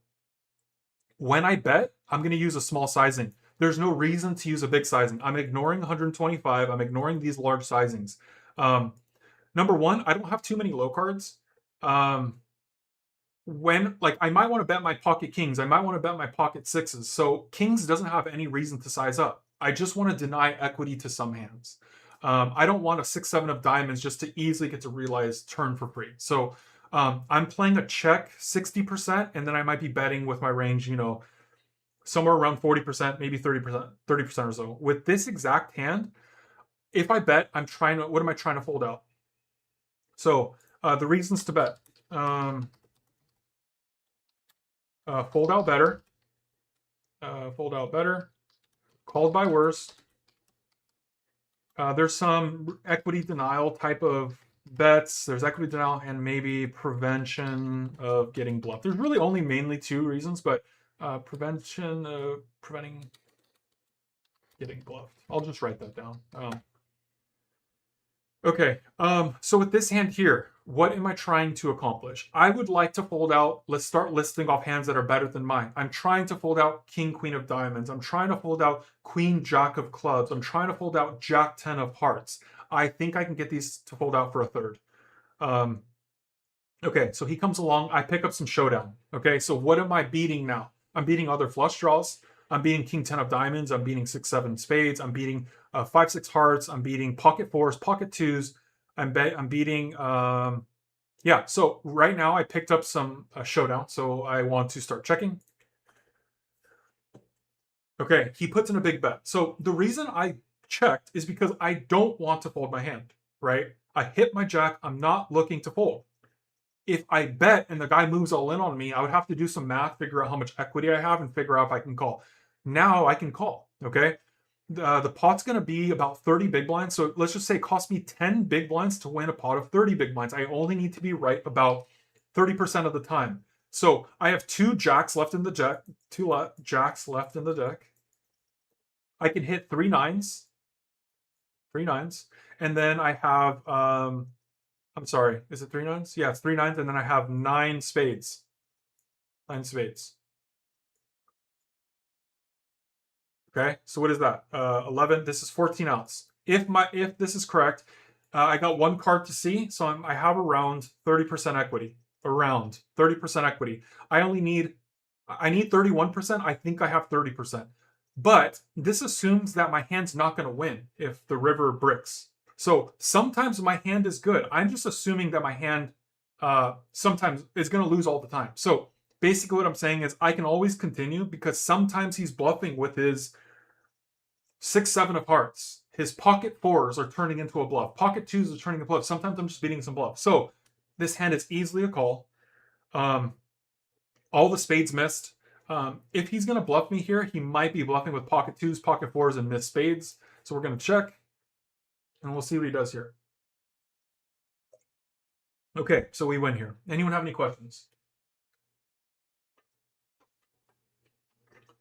When I bet, I'm going to use a small sizing. There's no reason to use a big sizing. I'm ignoring 125. I'm ignoring these large sizings. Number one, I don't have too many low cards. When, like, I might want to bet my pocket kings. I might want to bet my pocket sixes. So kings doesn't have any reason to size up. I just want to deny equity to some hands. I don't want a 6-7 of diamonds just to easily get to realize turn for free. So I'm playing a check 60%, and then I might be betting with my range, you know, somewhere around 40%, maybe 30% or so. With this exact hand, if I bet, what am I trying to fold out? So the reasons to bet. Fold out better. Fold out better. Called by worse. There's some equity denial type of bets. There's equity denial and maybe prevention of getting bluffed. There's really only mainly 2 reasons, but preventing getting bluffed. I'll just write that down. Okay, so with this hand here, what am I trying to accomplish? I would like to fold out, let's start listing off hands that are better than mine. I'm trying to fold out king, queen of diamonds. I'm trying to fold out queen, jack of clubs. I'm trying to fold out jack 10 of hearts. I think I can get these to fold out for a third. Okay, so he comes along, I pick up some showdown. Okay, so what am I beating now? I'm beating other flush draws. I'm beating king 10 of diamonds. I'm beating 6-7 spades. I'm beating 5-6 hearts. I'm beating pocket 4s, pocket 2s. I'm beating. Yeah. So right now I picked up some showdown. So I want to start checking. Okay, he puts in a big bet. So the reason I checked is because I don't want to fold my hand, right? I hit my jack. I'm not looking to fold. If I bet and the guy moves all in on me, I would have to do some math, figure out how much equity I have, and figure out if I can call. Now I can call, okay? The pot's going to be about 30 big blinds. So let's just say it cost me 10 big blinds to win a pot of 30 big blinds. I only need to be right about 30% of the time. So I have two jacks left in the deck, jacks left in the deck. I can hit three nines, and then I have I'm sorry, is it three nines? Yeah, it's three nines, and then I have nine spades. Nine spades. Okay, so what is that? 11. This is 14 outs. If this is correct, I got one card to see, so I have around 30% equity. Around 30% equity. I need 31%. I think I have 30%. But this assumes that my hand's not going to win if the river bricks. So sometimes my hand is good. I'm just assuming that my hand sometimes is going to lose all the time. So basically what I'm saying is I can always continue because sometimes he's bluffing with his 6-7 of hearts. His pocket fours are turning into a bluff. Pocket twos are turning a bluff. Sometimes I'm just beating some bluff. So this hand is easily a call. All the spades missed. If he's going to bluff me here, he might be bluffing with pocket twos, pocket fours, and missed spades. So we're going to check, and we'll see what he does here. Okay, so we win here. Anyone have any questions?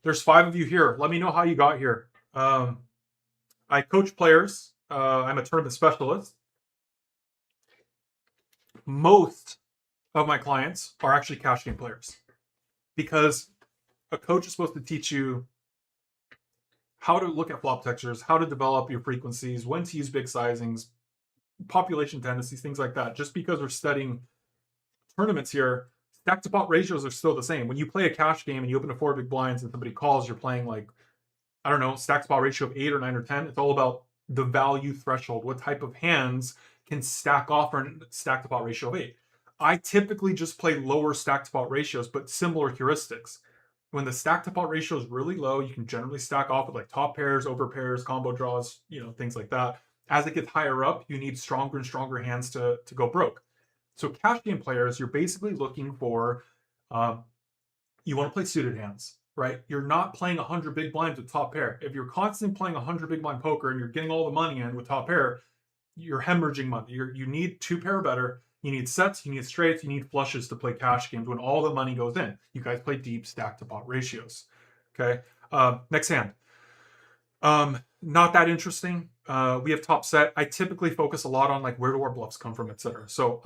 There's 5 of you here. Let me know how you got here. I coach players. I'm a tournament specialist. Most of my clients are actually cash game players because a coach is supposed to teach you how to look at flop textures, how to develop your frequencies, when to use big sizings, population tendencies, things like that. Just because we're studying tournaments here, stack to pot ratios are still the same. When you play a cash game and you open to 4 big blinds and somebody calls, you're playing like, I don't know, stack to pot ratio of 8 or 9 or 10. It's all about the value threshold. What type of hands can stack off for a stack to pot ratio of 8? I typically just play lower stack to pot ratios, but similar heuristics. When the stack to pot ratio is really low, you can generally stack off with like top pairs, over pairs, combo draws, things like that. As it gets higher up, you need stronger and stronger hands to go broke. So cash game players, you're basically looking for, you want to play suited hands, right? You're not playing 100 big blinds with top pair. If you're constantly playing 100 big blind poker and you're getting all the money in with top pair, you're hemorrhaging money. You need 2 pair or better. You need sets, you need straights, you need flushes to play cash games when all the money goes in. You guys play deep stack to pot ratios. Okay. Next hand. Not that interesting. We have top set. I typically focus a lot on like where do our bluffs come from, etc. So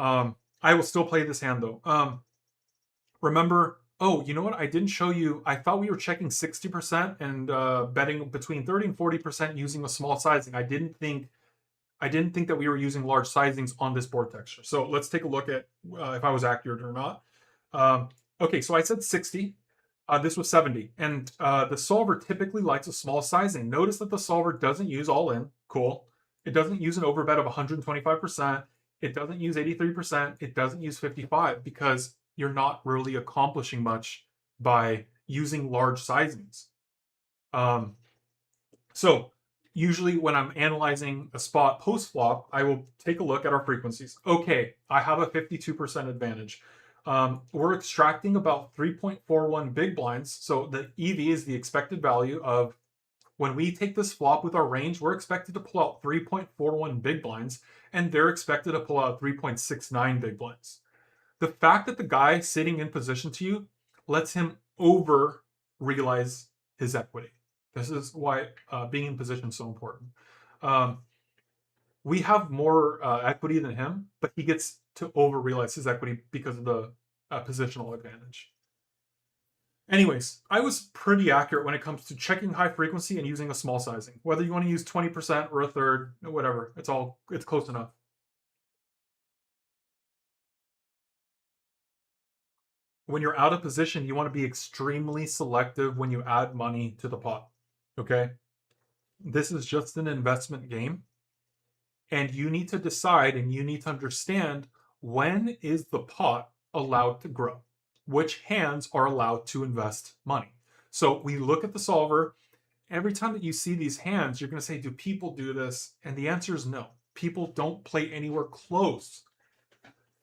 I will still play this hand though. Remember, oh, you know what? I didn't show you. I thought we were checking 60% and betting between 30 and 40% using a small sizing. I didn't think that we were using large sizings on this board texture. So let's take a look at if I was accurate or not. Okay, so I said 60. This was 70. And the solver typically likes a small sizing. Notice that the solver doesn't use all in. Cool. It doesn't use an overbet of 125%. It doesn't use 83%. It doesn't use 55 because you're not really accomplishing much by using large sizings. So usually when I'm analyzing a spot post-flop, I will take a look at our frequencies. Okay, I have a 52% advantage. We're extracting about 3.41 big blinds. So the EV is the expected value of when we take this flop with our range, we're expected to pull out 3.41 big blinds, and they're expected to pull out 3.69 big blinds. The fact that the guy sitting in position to you lets him over realize his equity. This is why being in position is so important. We have more equity than him, but he gets to over realize his equity because of the positional advantage. Anyways, I was pretty accurate when it comes to checking high frequency and using a small sizing. Whether you want to use 20% or a third, whatever, it's close enough. When you're out of position, you want to be extremely selective when you add money to the pot. Okay? This is just an investment game. And you need to decide and you need to understand, when is the pot allowed to grow? Which hands are allowed to invest money? So we look at the solver. Every time that you see these hands, you're going to say, do people do this? And the answer is no. People don't play anywhere close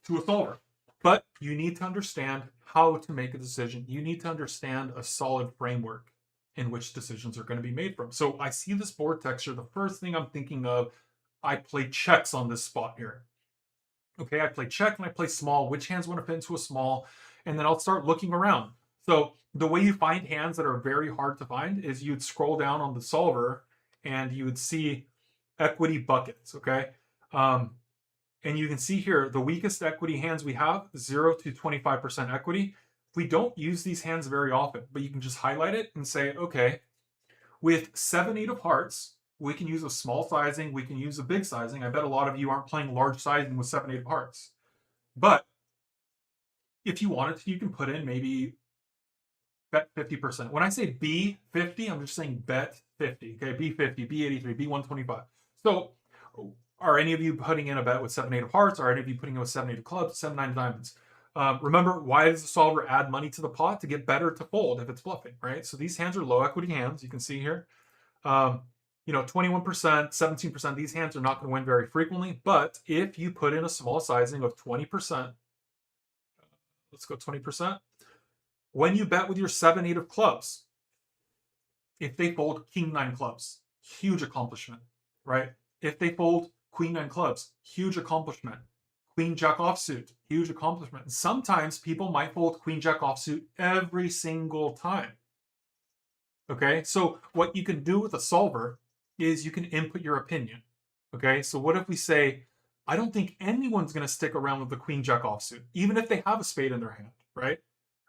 to a solver. But you need to understand how to make a decision. You need to understand a solid framework in which decisions are going to be made from. So I see this board texture. The first thing I'm thinking of, I play checks on this spot here. Okay, I play check and I play small. Which hands want to fit into a small? And then I'll start looking around. So the way you find hands that are very hard to find is you'd scroll down on the solver and you would see equity buckets. Okay. And you can see here the weakest equity hands we have, 0 to 25% equity. We don't use these hands very often, but you can just highlight it and say, okay, with 7-8 of hearts, we can use a small sizing, we can use a big sizing. I bet a lot of you aren't playing large sizing with 7-8 of hearts. But if you wanted to, you can put in maybe bet 50%. When I say B50, I'm just saying bet 50. Okay, B50, B83, B125. So are any of you putting in a bet with 7-8 of hearts? Are any of you putting in with 7-8 of clubs, 7-9 of diamonds? Remember, why does the solver add money to the pot? To get better to fold if it's bluffing, right? So these hands are low equity hands. You can see here. 21%, 17%, these hands are not going to win very frequently. But if you put in a small sizing of 20%, let's go 20%. When you bet with your 7-8 of clubs, if they fold king 9 clubs, huge accomplishment, right? If they fold queen 9 clubs, huge accomplishment. Queen jack offsuit, huge accomplishment. Sometimes people might fold queen jack offsuit every single time. Okay, so what you can do with a solver is you can input your opinion. Okay, so what if we say, I don't think anyone's going to stick around with the queen jack offsuit, even if they have a spade in their hand, right?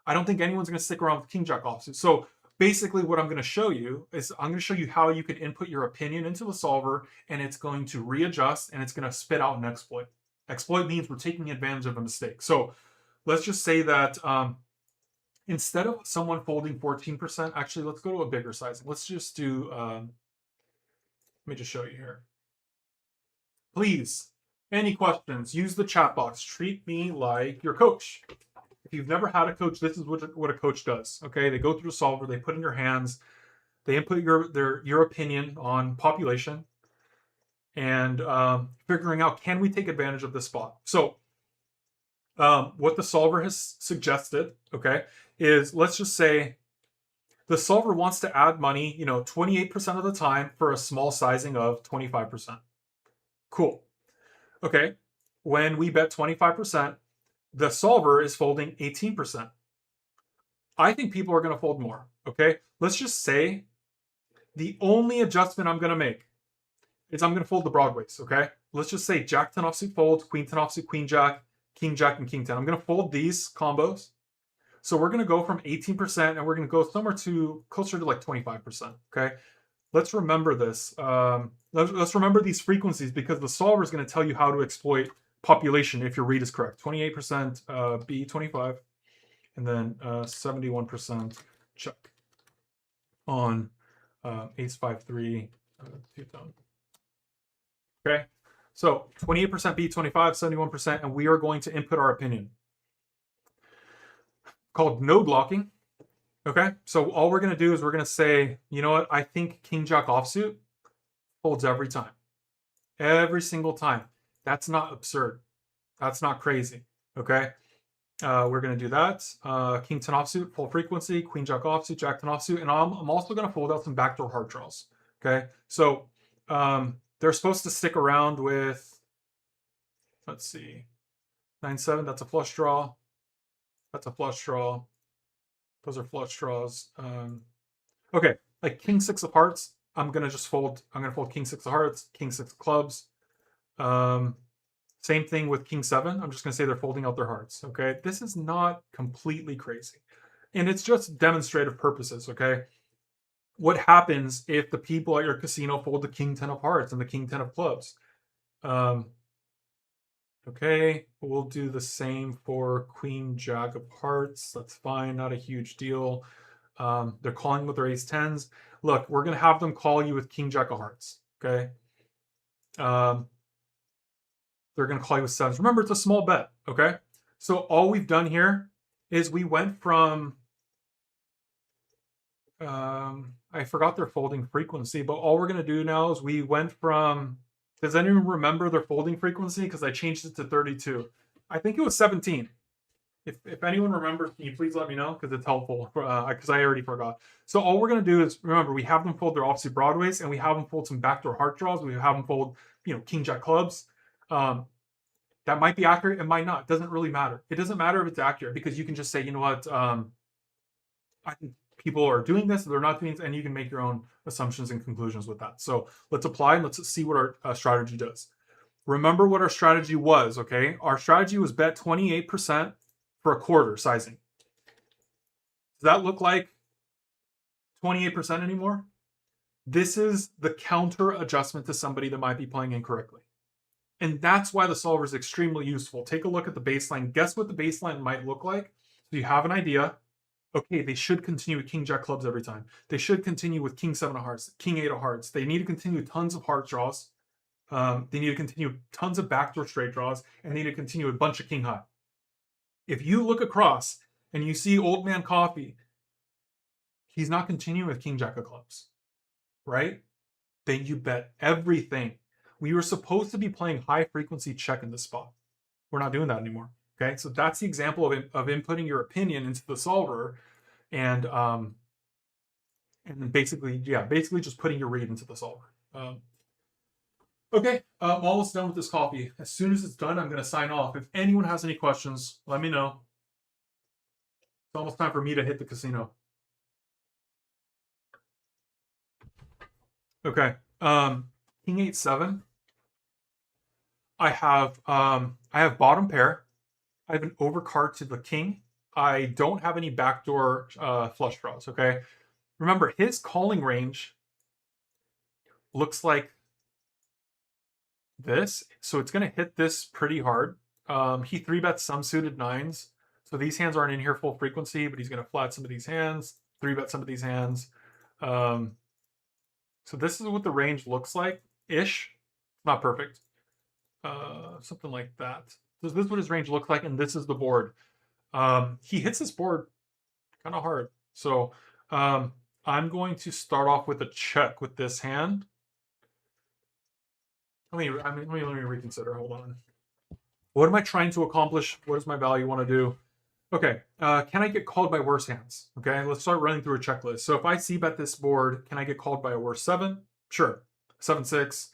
I don't think anyone's going to stick around with king jack offsuit. So basically what I'm going to show you is I'm going to show you how you can input your opinion into the solver, and it's going to readjust and it's going to spit out an exploit. Exploit means we're taking advantage of a mistake. So let's just say that instead of someone folding 14%, actually, let's go to a bigger sizing. Let's just do, let me just show you here. Please, any questions, use the chat box. Treat me like your coach. If you've never had a coach, this is what a coach does. Okay, they go through the solver, they put in your hands, they input your opinion on population, and figuring out, can we take advantage of this spot? So what the solver has suggested, okay, is let's just say the solver wants to add money, 28% of the time for a small sizing of 25%. Cool. Okay, when we bet 25%, the solver is folding 18%. I think people are going to fold more. Okay, let's just say the only adjustment I'm going to make is I'm going to fold the broadways. Okay, let's just say jack 10 offsuit folds, queen 10 offsuit, queen jack, king jack, and king 10. I'm going to fold these combos. So we're going to go from 18% and we're going to go somewhere to closer to like 25%. Okay, let's remember this. Let's remember these frequencies, because the solver is going to tell you how to exploit population if your read is correct. 28% B25, and then 71% check on ace 5-3 two-tone. Okay, so 28% B25, 71%, and we are going to input our opinion, called node locking. Okay, so all we're going to do is we're going to say, you know what, I think king jack offsuit folds every time. Every single time. That's not absurd. That's not crazy. Okay, we're going to do that. King 10 offsuit, full frequency, queen jack offsuit, jack 10 offsuit, and I'm also going to fold out some backdoor hard draws. Okay, so they're supposed to stick around with, let's see, 9-7, that's a flush draw. That's a flush draw. Those are flush draws. Okay, like king 6 of hearts, I'm going to just fold. I'm going to fold king 6 of hearts, king 6 of clubs. Same thing with king 7. I'm just going to say they're folding out their hearts. Okay, this is not completely crazy. And it's just demonstrative purposes. Okay, what happens if the people at your casino fold the king 10 of hearts and the king 10 of clubs? Okay, we'll do the same for queen jack of hearts. That's fine, not a huge deal. They're calling with their ace 10s. Look, we're going to have them call you with king jack of hearts. Okay. They're going to call you with sevens. Remember, it's a small bet, okay? So all we've done here is we went from, I forgot their folding frequency, but all we're going to do now is we went from, does anyone remember their folding frequency? Because I changed it to 32. I think it was 17. If anyone remembers, can you please let me know? Because it's helpful, because I already forgot. So all we're going to do is, remember, we have them fold their offsuit Broadways, and we have them fold some backdoor heart draws. We have them fold, king jack clubs. That might be accurate. It might not. It doesn't really matter. It doesn't matter if it's accurate, because you can just say, you know what, I think people are doing this, they're not doing this, and you can make your own assumptions and conclusions with that. So let's apply and let's see what our strategy does. Remember what our strategy was, okay? Our strategy was bet 28% for a quarter sizing. Does that look like 28% anymore? This is the counter adjustment to somebody that might be playing incorrectly. And that's why the solver is extremely useful. Take a look at the baseline. Guess what the baseline might look like. So you have an idea. Okay, they should continue with king jack clubs every time. They should continue with king 7 of hearts, king 8 of hearts. They need to continue tons of heart draws. They need to continue tons of backdoor straight draws, and they need to continue a bunch of king high. If you look across and you see old man coffee, he's not continuing with king jack of clubs, right? Then you bet everything. We were supposed to be playing high frequency check in this spot. We're not doing that anymore. Okay, so that's the example of inputting your opinion into the solver, and basically just putting your read into the solver. Okay, I'm almost done with this coffee. As soon as it's done, I'm going to sign off. If anyone has any questions, let me know. It's almost time for me to hit the casino. Okay, king 8-7. I have bottom pair. I have an overcard to the king. I don't have any backdoor flush draws, okay? Remember, his calling range looks like this. So it's going to hit this pretty hard. He 3-bets some suited nines. So these hands aren't in here full frequency, but he's going to flat some of these hands, 3-bet some of these hands. So this is what the range looks like, ish. Not perfect. Something like that. So this is what his range looks like, and this is the board. He hits this board kind of hard. So I'm going to start off with a check with this hand. Let me reconsider. Hold on. What am I trying to accomplish? What does my value want to do? Okay. Can I get called by worse hands? Okay. Let's start running through a checklist. So if I c-bet this board, can I get called by a worse 7? Sure. 7-6.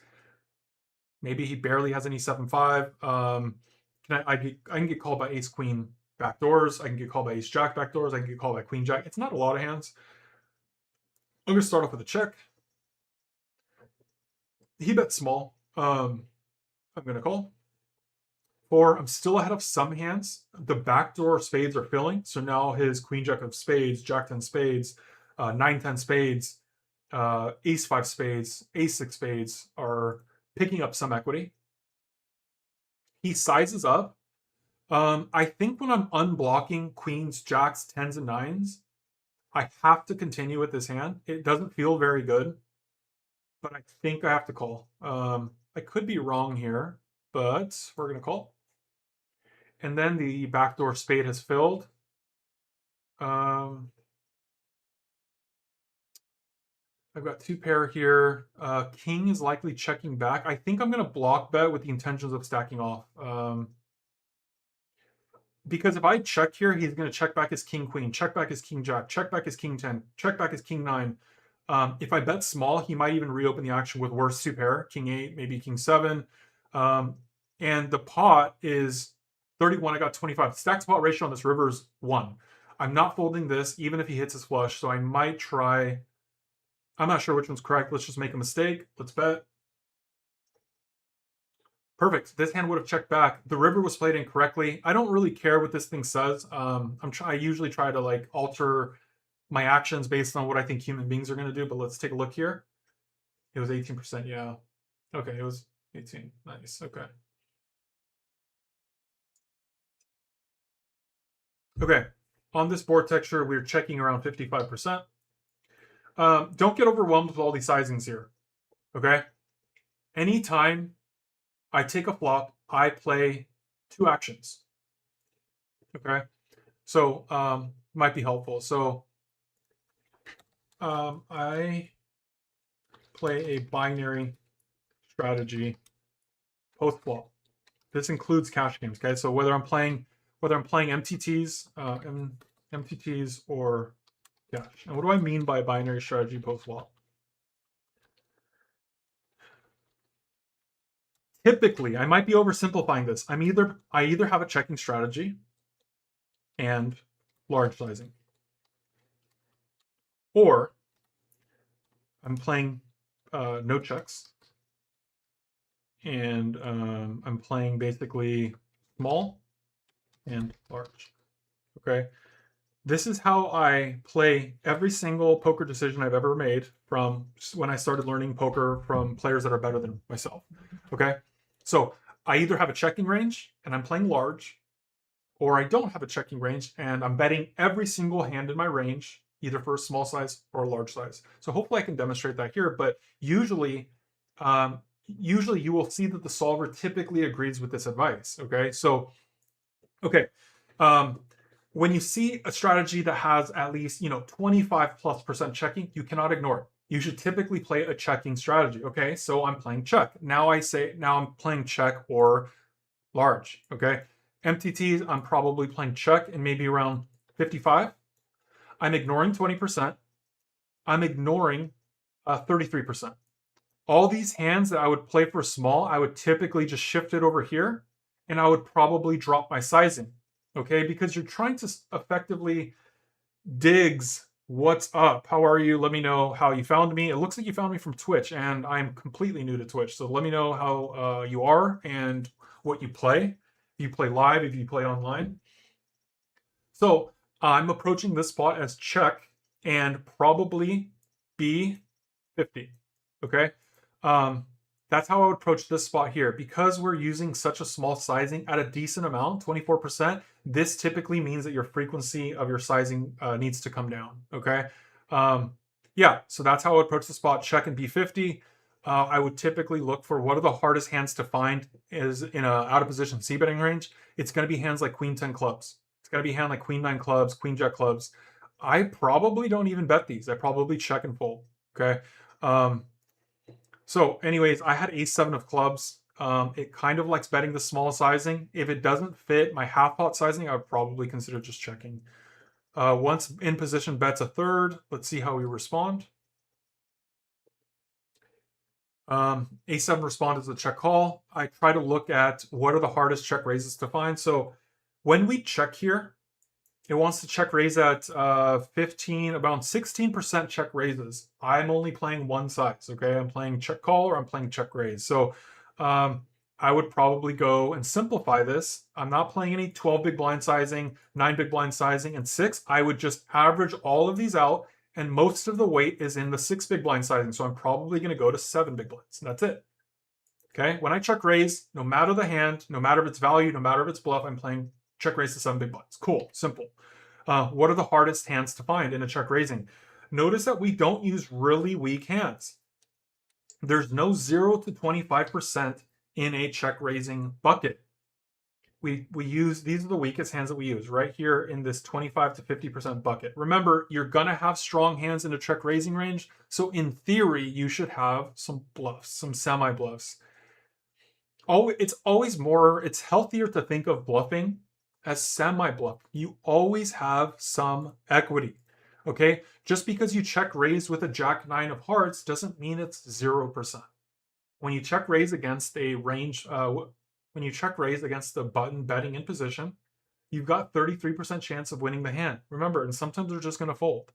Maybe he barely has any 7-5. I can get called by ace queen backdoors. I can get called by ace jack backdoors. I can get called by queen jack. It's not a lot of hands. I'm going to start off with a check. He bets small. I'm going to call. 4. I'm still ahead of some hands. The backdoor spades are filling. So now his queen jack of spades, jack 10 spades, 9-10 spades, ace 5 spades, ace 6 spades are picking up some equity. He sizes up. I think when I'm unblocking queens, jacks, 10s, and 9s, I have to continue with this hand. It doesn't feel very good, but I think I have to call. I could be wrong here, but we're going to call. And then the backdoor spade has filled. I've got 2 pair here. King is likely checking back. I think I'm going to block bet with the intentions of stacking off. Because if I check here, he's going to check back his king queen, check back his king jack, check back his king 10, check back his king 9. If I bet small, he might even reopen the action with worse 2 pair, king 8, maybe king 7. And the pot is 31. I got 25. Stack to pot ratio on this river is 1. I'm not folding this, even if he hits his flush. So I might try. I'm not sure which one's correct. Let's just make a mistake. Let's bet. Perfect. This hand would have checked back. The river was played incorrectly. I don't really care what this thing says. I usually try to like alter my actions based on what I think human beings are going to do. But let's take a look here. It was 18%. Yeah. Okay. It was 18. Nice. Okay. Okay. On this board texture, we're checking around 55%. Don't get overwhelmed with all these sizings here. Okay. Anytime I take a flop I play 2 actions. Okay, so might be helpful. So I play a binary strategy post flop. This includes cash games. Okay, so whether I'm playing MTTs, MTTs or cash. And what do I mean by binary strategy post flop? Typically, I might be oversimplifying this. I either have a checking strategy and large sizing, or I'm playing no checks, and I'm playing basically small and large. Okay, this is how I play every single poker decision I've ever made from when I started learning poker from players that are better than myself. Okay, so I either have a checking range and I'm playing large, or I don't have a checking range and I'm betting every single hand in my range, either for a small size or a large size. So hopefully I can demonstrate that here, but usually you will see that the solver typically agrees with this advice. Okay, so okay, when you see a strategy that has at least 25+% checking, you cannot ignore it. You should typically play a checking strategy. Okay, so I'm playing check. Now I'm playing check or large. Okay, MTTs, I'm probably playing check and maybe around 55. I'm ignoring 20%. I'm ignoring 33%. All these hands that I would play for small, I would typically just shift it over here and I would probably drop my sizing. Okay, because you're trying to effectively digs what's up. How are you? Let me know how you found me. It looks like you found me from Twitch, and I'm completely new to Twitch. So let me know how you are and what you play. If you play live, if you play online. So I'm approaching this spot as check and probably B50. Okay. That's how I would approach this spot here. Because we're using such a small sizing at a decent amount, 24%, this typically means that your frequency of your sizing needs to come down. Okay. Yeah, so that's how I would approach the spot, check and B50. I would typically look for what are the hardest hands to find is in a out of position C betting range. It's going to be hands like Queen 10 clubs. It's going to be hand like Queen 9 clubs, Queen Jack clubs. I probably don't even bet these. I probably check and fold. Okay. So anyways, I had ace 7 of clubs. It kind of likes betting the small sizing. If it doesn't fit my half pot sizing, I would probably consider just checking. Once in position, bets a third. Let's see how we respond. A7 respond is a check call. I try to look at what are the hardest check raises to find. So when we check here, it wants to check raise at 15, about 16% check raises. I'm only playing one size, okay? I'm playing check call or I'm playing check raise. So I would probably go and simplify this. I'm not playing any 12 big blind sizing, 9 big blind sizing, and 6. I would just average all of these out, and most of the weight is in the 6 big blind sizing. So I'm probably going to go to 7 big blinds. That's it. Okay? When I check raise, no matter the hand, no matter if it's value, no matter if it's bluff, I'm playing check raise to 7 big blinds. Cool, simple. What are the hardest hands to find in a check raising? Notice that we don't use really weak hands. There's no 0 to 25% in a check raising bucket. We use, these are the weakest hands that we use right here in this 25 to 50% bucket. Remember, you're gonna have strong hands in a check raising range. So in theory, you should have some bluffs, some semi bluffs. It's healthier to think of bluffing as semi-bluff. You always have some equity. Okay, just because you check raise with a jack 9 of hearts doesn't mean it's 0%. When you check raise against a range, when you check raise against the button betting in position, you've got 33% chance of winning the hand. Remember, and sometimes they're just going to fold.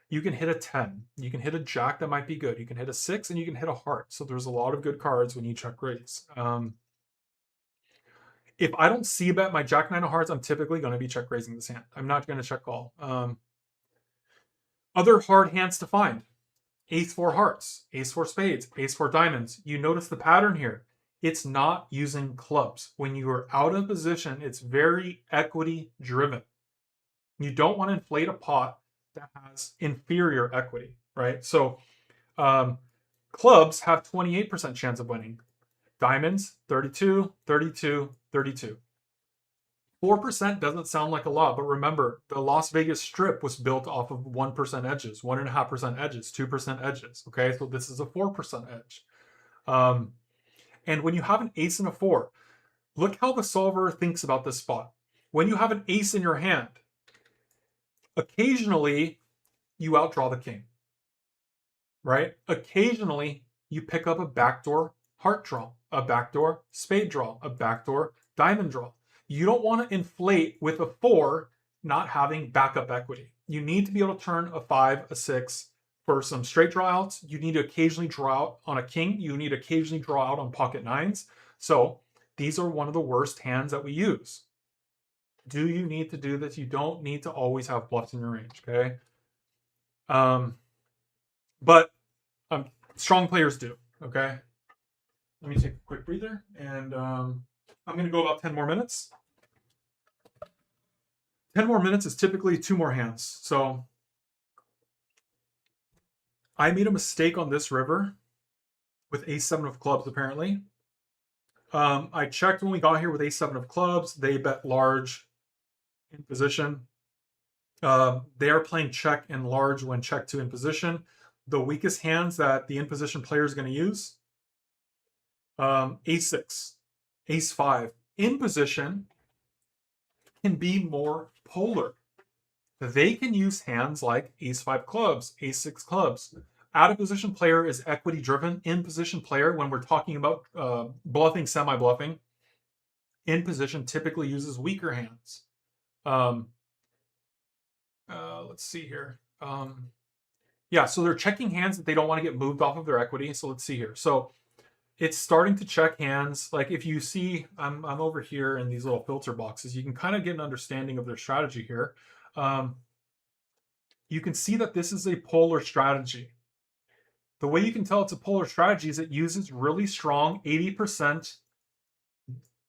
You can hit a 10. You can hit a jack that might be good. You can hit a 6 and you can hit a heart. So there's a lot of good cards when you check raise. If I don't see bet my jack 9 of hearts, I'm typically going to be check raising this hand. I'm not going to check call. Other hard hands to find. Ace 4 hearts, ace 4 spades, ace 4 diamonds. You notice the pattern here. It's not using clubs. When you are out of position, it's very equity driven. You don't want to inflate a pot that has inferior equity, right? So clubs have 28% chance of winning. Diamonds, 32, 32, 32. 4% doesn't sound like a lot, but remember, the Las Vegas Strip was built off of 1% edges, 1.5% edges, 2% edges. Okay, so this is a 4% edge. And when you have an ace and a 4, look how the solver thinks about this spot. When you have an ace in your hand, occasionally you outdraw the king, right? Occasionally you pick up a backdoor heart draw, a backdoor spade draw, a backdoor diamond draw. You don't want to inflate with a 4 not having backup equity. You need to be able to turn a 5, a 6 for some straight draw outs. You need to occasionally draw out on a king. You need to occasionally draw out on pocket 9s. So these are one of the worst hands that we use. Do you need to do this? You don't need to always have bluffs in your range, okay? But strong players do, okay? Let me take a quick breather, and I'm going to go about 10 more minutes. 10 more minutes is typically 2 more hands. So I made a mistake on this river with ace-7 of clubs, apparently. I checked when we got here with ace-7 of clubs. They bet large in position. They are playing check and large when check 2 in position. The weakest hands that the in position player is going to use, ace-6, ace-5. In position can be more polar. They can use hands like ace-5 clubs, ace-6 clubs. Out of position player is equity driven. In position player, when we're talking about bluffing, semi-bluffing, in position typically uses weaker hands. Let's see here. Yeah, so they're checking hands that they don't want to get moved off of their equity. So let's see here. So it's starting to check hands. Like if you see, I'm over here in these little filter boxes, you can kind of get an understanding of their strategy here. You can see that this is a polar strategy. The way you can tell it's a polar strategy is it uses really strong 80%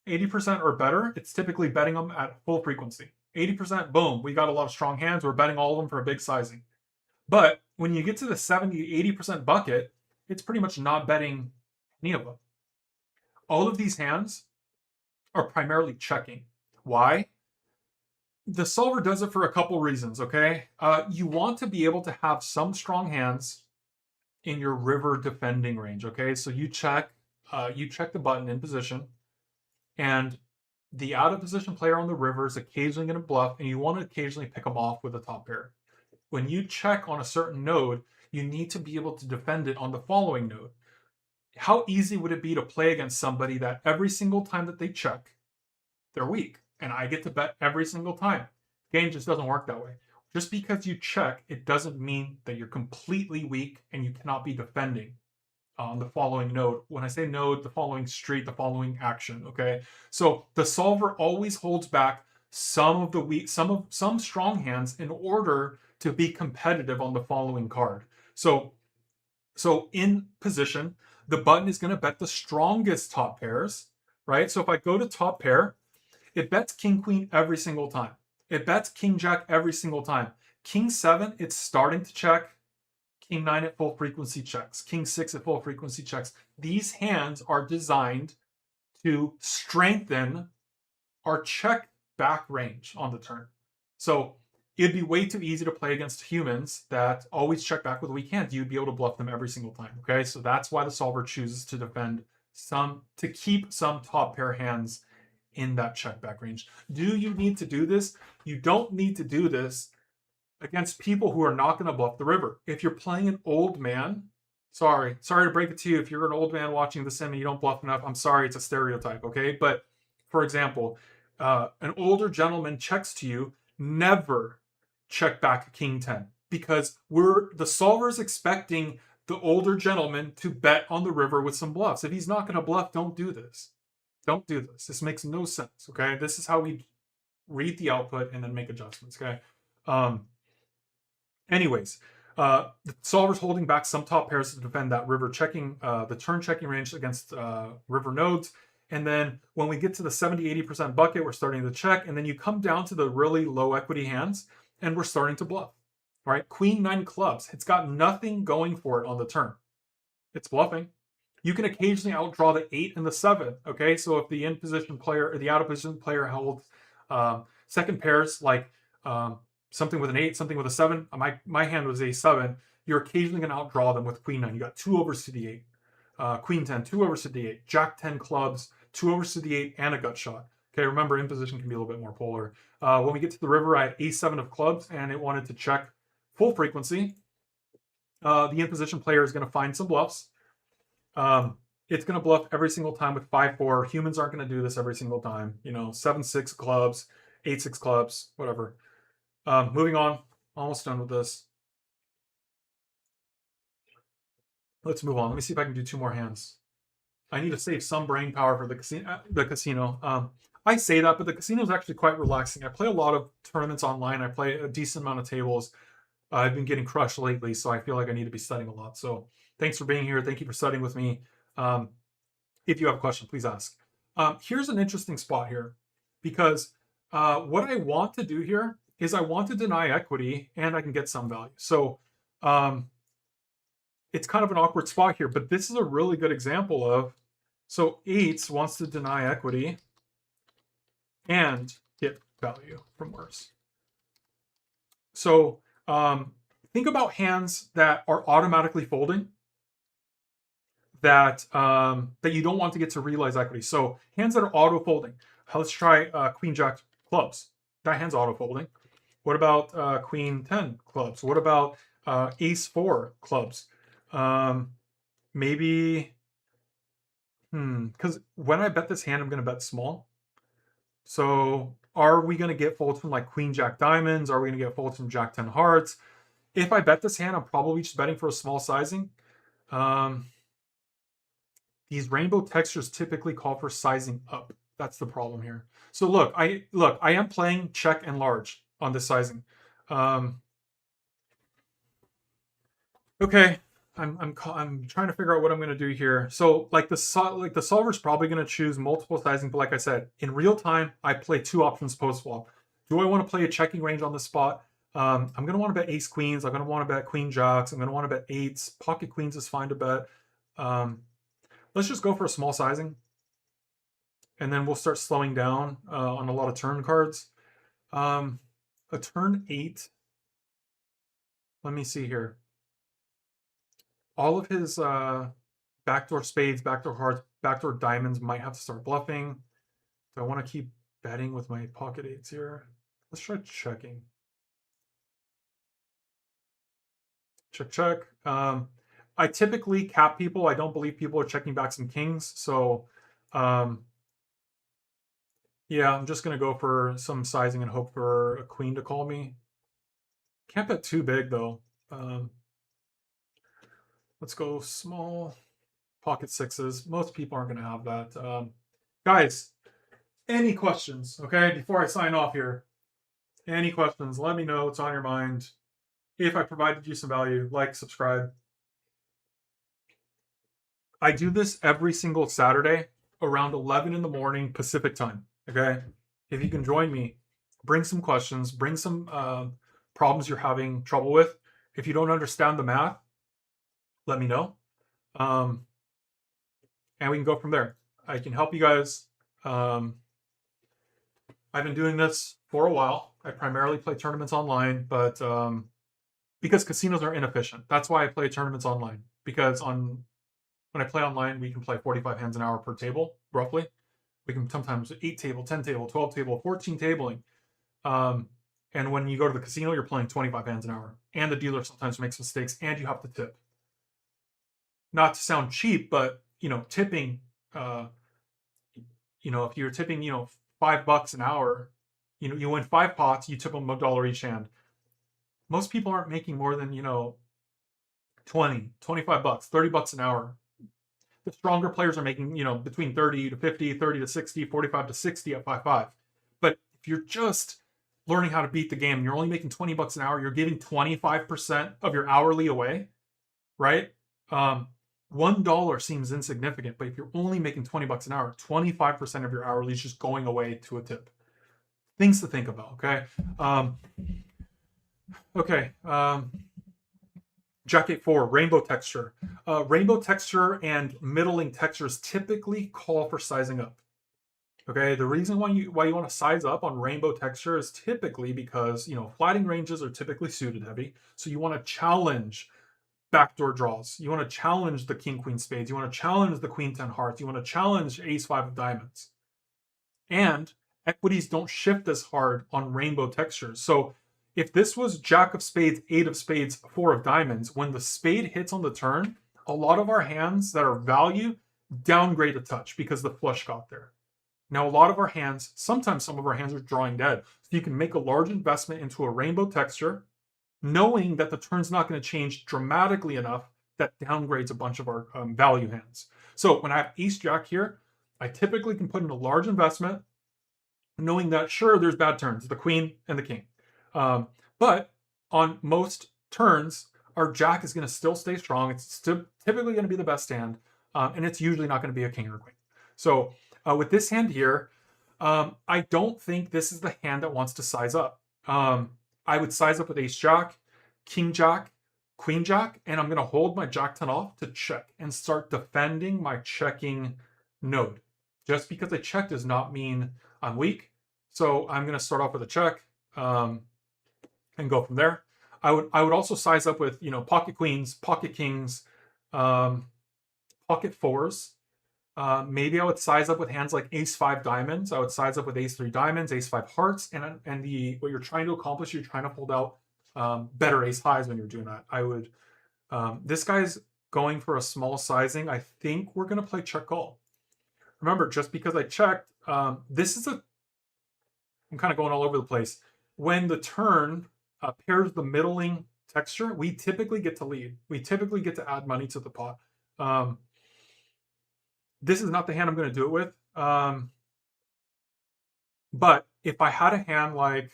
or better. It's typically betting them at full frequency. 80%, boom, we got a lot of strong hands. We're betting all of them for a big sizing. But when you get to the 70 to 80% bucket, it's pretty much not betting any of them. All of these hands are primarily checking. Why? The solver does it for a couple reasons, okay? You want to be able to have some strong hands in your river defending range, okay? So you check the button in position, and the out of position player on the river is occasionally going to bluff, and you want to occasionally pick them off with a top pair. When you check on a certain node, you need to be able to defend it on the following node. How easy would it be to play against somebody that every single time that they check, they're weak, and I get to bet every single time? Game just doesn't work that way. Just because you check, it doesn't mean that you're completely weak and you cannot be defending on the following node. When I say node, the following street, the following action, okay? So the solver always holds back some of the weak, some strong hands in order to be competitive on the following card. So in position, the button is going to bet the strongest top pairs, right? So if I go to top pair, it bets king queen every single time. It bets king jack every single time. King 7, it's starting to check. King 9 at full frequency checks. King 6 at full frequency checks. These hands are designed to strengthen our check back range on the turn. So it'd be way too easy to play against humans that always check back with weak hands. You'd be able to bluff them every single time, okay? So that's why the solver chooses to defend to keep some top pair hands in that check back range. Do you need to do this? You don't need to do this against people who are not going to bluff the river. If you're playing an old man, sorry to break it to you, if you're an old man watching the sim and you don't bluff enough, I'm sorry, it's a stereotype, okay? But for example, an older gentleman checks to you, never check back a king 10, because the solver's expecting the older gentleman to bet on the river with some bluffs. If he's not going to bluff, don't do this. Don't do this. This makes no sense, okay? This is how we read the output and then make adjustments, okay? Anyways, the solver's holding back some top pairs to defend that river checking, the turn checking range against river nodes. And then when we get to the 70-80% bucket, we're starting to check. And then you come down to the really low equity hands, and we're starting to bluff, right? Queen 9 clubs. It's got nothing going for it on the turn. It's bluffing. You can occasionally outdraw the 8 and the 7. Okay, so if the in position player or the out of position player held second pairs, like something with an 8, something with a 7, my hand was a 7, you're occasionally going to outdraw them with queen 9. You got 2 overs to the 8, queen 10, 2 overs to the 8, jack 10 clubs, 2 overs to the 8, and a gut shot. Okay, remember, in position can be a little bit more polar. When we get to the river, I had a7 of clubs, and it wanted to check full frequency. The in position player is going to find some bluffs. It's going to bluff every single time with 5-4. Humans aren't going to do this every single time. 7-6 clubs, 8-6 clubs, whatever. Moving on. Almost done with this. Let's move on. Let me see if I can do 2 more hands. I need to save some brain power for the casino. I say that, but the casino is actually quite relaxing. I play a lot of tournaments online. I play a decent amount of tables. I've been getting crushed lately, so I feel like I need to be studying a lot. So thanks for being here. Thank you for studying with me. If you have a question, please ask. Here's an interesting spot here, because what I want to do here is I want to deny equity and I can get some value. So it's kind of an awkward spot here, but this is a really good example of, so 8s wants to deny equity and get value from worse. So think about hands that are automatically folding that you don't want to get to realize equity. So hands that are auto folding. Let's try queen jack clubs. That hand's auto folding. What about queen 10 clubs? What about ace 4 clubs? Maybe, because when I bet this hand, I'm going to bet small. So are we going to get folds from like queen jack diamonds? Are we going to get folds from jack 10 hearts? If I bet this hand, I'm probably just betting for a small sizing. These rainbow textures typically call for sizing up. That's the problem here. So look, I am playing check and large on this sizing. Okay, I'm trying to figure out what I'm going to do here. So like the solver is probably going to choose multiple sizing, but like I said, in real time, I play 2 options post flop. Do I want to play a checking range on the spot? I'm going to want to bet ace queens. I'm going to want to bet queen jacks. I'm going to want to bet 8s. Pocket queens is fine to bet. Let's just go for a small sizing, and then we'll start slowing down on a lot of turn cards. A turn 8. Let me see here. All of his backdoor spades, backdoor hearts, backdoor diamonds might have to start bluffing. Do I want to keep betting with my pocket 8s here? Let's try checking. Check, check. I typically cap people. I don't believe people are checking back some kings. So, yeah, I'm just going to go for some sizing and hope for a queen to call me. Can't bet too big, though. Let's go small. Pocket 6s. Most people aren't going to have that. Guys, any questions, okay, before I sign off here? Any questions, let me know what's on your mind. If I provided you some value, like, subscribe. I do this every single Saturday around 11 in the morning Pacific time, okay? If you can join me, bring some questions, bring some problems you're having trouble with. If you don't understand the math, let me know. And we can go from there. I can help you guys. I've been doing this for a while. I primarily play tournaments online, but because casinos are inefficient. That's why I play tournaments online. Because when I play online, we can play 45 hands an hour per table, roughly. We can sometimes 8 table, 10 table, 12 table, 14 tabling. And when you go to the casino, you're playing 25 hands an hour. And the dealer sometimes makes mistakes, and you have to tip. Not to sound cheap, but tipping, if you're tipping, $5 an hour, you win 5 pots, you tip them $1 each hand. Most people aren't making more than, 20, 25 bucks, 30 bucks an hour. The stronger players are making, between 30 to 50, 30 to 60, 45 to 60 at 5-5. But if you're just learning how to beat the game, and you're only making 20 bucks an hour, you're giving 25% of your hourly away, right? $1 seems insignificant, but if you're only making 20 bucks an hour, 25% of your hourly is just going away to a tip. Things to think about, okay? Jack 8-4, rainbow texture. Rainbow texture and middling textures typically call for sizing up. Okay, the reason why you want to size up on rainbow texture is typically because flatting ranges are typically suited heavy, so you want to challenge backdoor draws. You want to challenge the king queen spades. You want to challenge the queen 10 hearts. You want to challenge ace 5 of diamonds. And equities don't shift as hard on rainbow textures. So if this was jack of spades, 8 of spades, 4 of diamonds, when the spade hits on the turn, a lot of our hands that are value downgrade a touch because the flush got there. Now, a lot of our hands, sometimes some of our hands are drawing dead. So you can make a large investment into a rainbow texture, knowing that the turn's not going to change dramatically enough that downgrades a bunch of our value hands. So when I have ace jack here, I typically can put in a large investment, knowing that sure, there's bad turns, the queen and the king. But on most turns, our jack is going to still stay strong. It's still typically going to be the best hand, and it's usually not going to be a king or queen. So with this hand here, I don't think this is the hand that wants to size up. I would size up with ace jack, king jack, queen jack, and I'm going to hold my jack 10 off to check and start defending my checking node. Just because I check does not mean I'm weak. So I'm going to start off with a check and go from there. I would also size up with pocket queens, pocket kings, pocket fours. Maybe I would size up with hands like ace 5 diamonds. I would size up with ace 3 diamonds, ace 5 hearts, and what you're trying to accomplish, you're trying to hold out better ace highs when you're doing that. I would. This guy's going for a small sizing. I think we're going to play check call. Remember, just because I checked, this is I'm kind of going all over the place. When the turn pairs the middling texture, we typically get to lead. We typically get to add money to the pot. This is not the hand I'm going to do it with. But if I had a hand like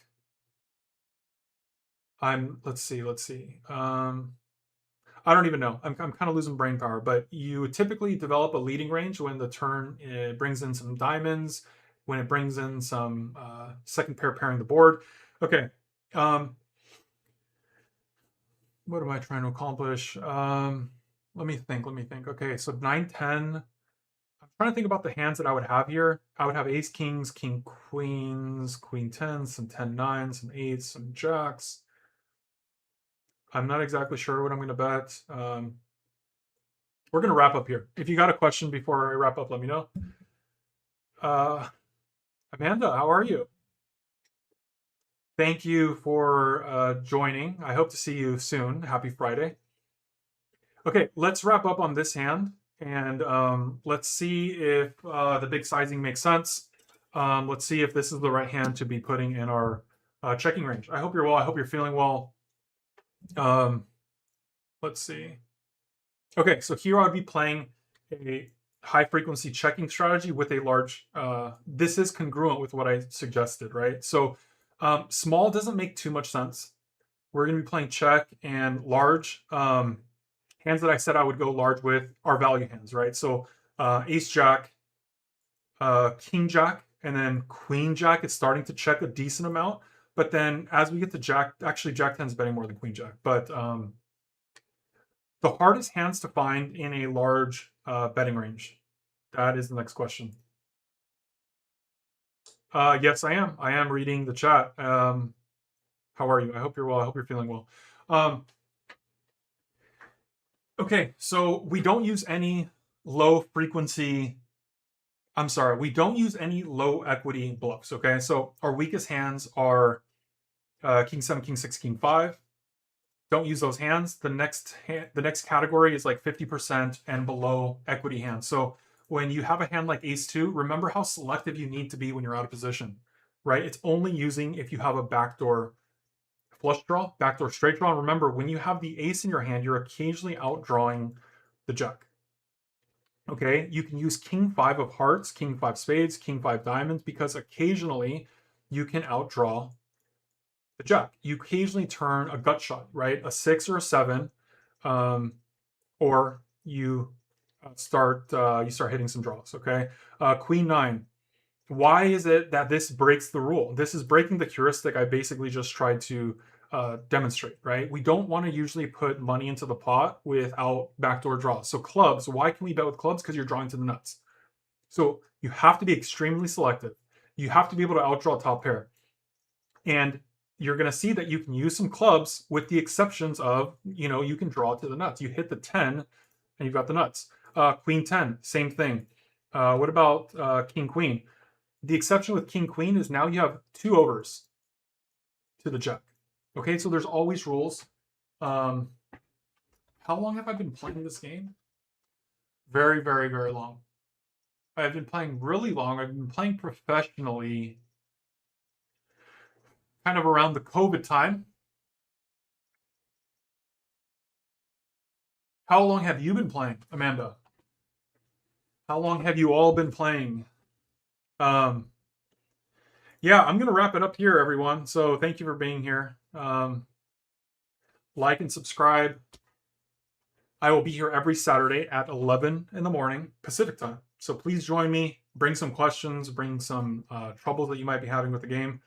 let's see. I don't even know. I'm kind of losing brain power, but you typically develop a leading range when the turn brings in some diamonds, when it brings in some second pair pairing the board. Okay. What am I trying to accomplish? Let me think. Okay, so 9-10. I'm trying to think about the hands that I would have here. I would have ace kings, king queens, queen 10, some 10-9, some 8s, some jacks. I'm not exactly sure what I'm going to bet. We're going to wrap up here. If you got a question before I wrap up, let me know. Amanda, how are you? Thank you for joining. I hope to see you soon. Happy Friday. Okay, let's wrap up on this hand. And let's see if the big sizing makes sense. Let's see if this is the right hand to be putting in our checking range. I hope you're well. I hope you're feeling well. Let's see. Okay, so here I'd be playing a high frequency checking strategy with a large, this is congruent with what I suggested, right? So small doesn't make too much sense. We're going to be playing check, and large hands that I said I would go large with are value hands, right? So ace jack, king jack, and then queen jack is starting to check a decent amount. But then as we get to jack, actually jack 10 is betting more than queen jack. But the hardest hands to find in a large betting range, that is the next question. Yes, I am. I am reading the chat. How are you? I hope you're well. I hope you're feeling well. Okay, so we don't use any low frequency. I'm sorry, we don't use any low equity bluffs. Okay, so our weakest hands are king 7, king 6, king 5. Don't use those hands. The next category is like 50% and below equity hands. So when you have a hand like ace 2, remember how selective you need to be when you're out of position, right? It's only using if you have a backdoor flush draw, backdoor straight draw. And remember, when you have the ace in your hand, you're occasionally outdrawing the jack. Okay, you can use king 5 of hearts, king 5 spades, king 5 diamonds, because occasionally you can outdraw the jack. You occasionally turn a gut shot, right? A 6 or a 7, or you start hitting some draws. Okay, queen 9. Why is it that this breaks the rule? This is breaking the heuristic I basically just tried to demonstrate, right? We don't want to usually put money into the pot without backdoor draws. So clubs, why can we bet with clubs? Because you're drawing to the nuts. So you have to be extremely selective. You have to be able to outdraw top pair. And you're going to see that you can use some clubs with the exceptions of, you can draw to the nuts. You hit the 10 and you've got the nuts. Queen 10, same thing. What about King Queen? The exception with King Queen is now you have 2 overs to the jack. Okay, so there's always rules. How long have I been playing this game? Very, very, very long. I've been playing really long. I've been playing professionally kind of around the COVID time. How long have you been playing, Amanda? How long have you all been playing? Yeah, I'm going to wrap it up here, everyone. So thank you for being here. Like and subscribe. I will be here every Saturday at 11 in the morning Pacific time. So please join me. Bring some questions. Bring some troubles that you might be having with the game.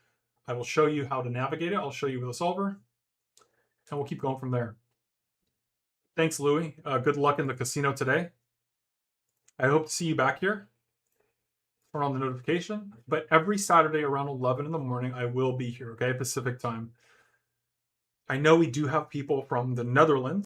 I will show you how to navigate it. I'll show you with a solver. And we'll keep going from there. Thanks, Louie. Good luck in the casino today. I hope to see you back here. Turn on the notification. But every Saturday around 11 in the morning, I will be here, okay? Pacific time. I know we do have people from the Netherlands.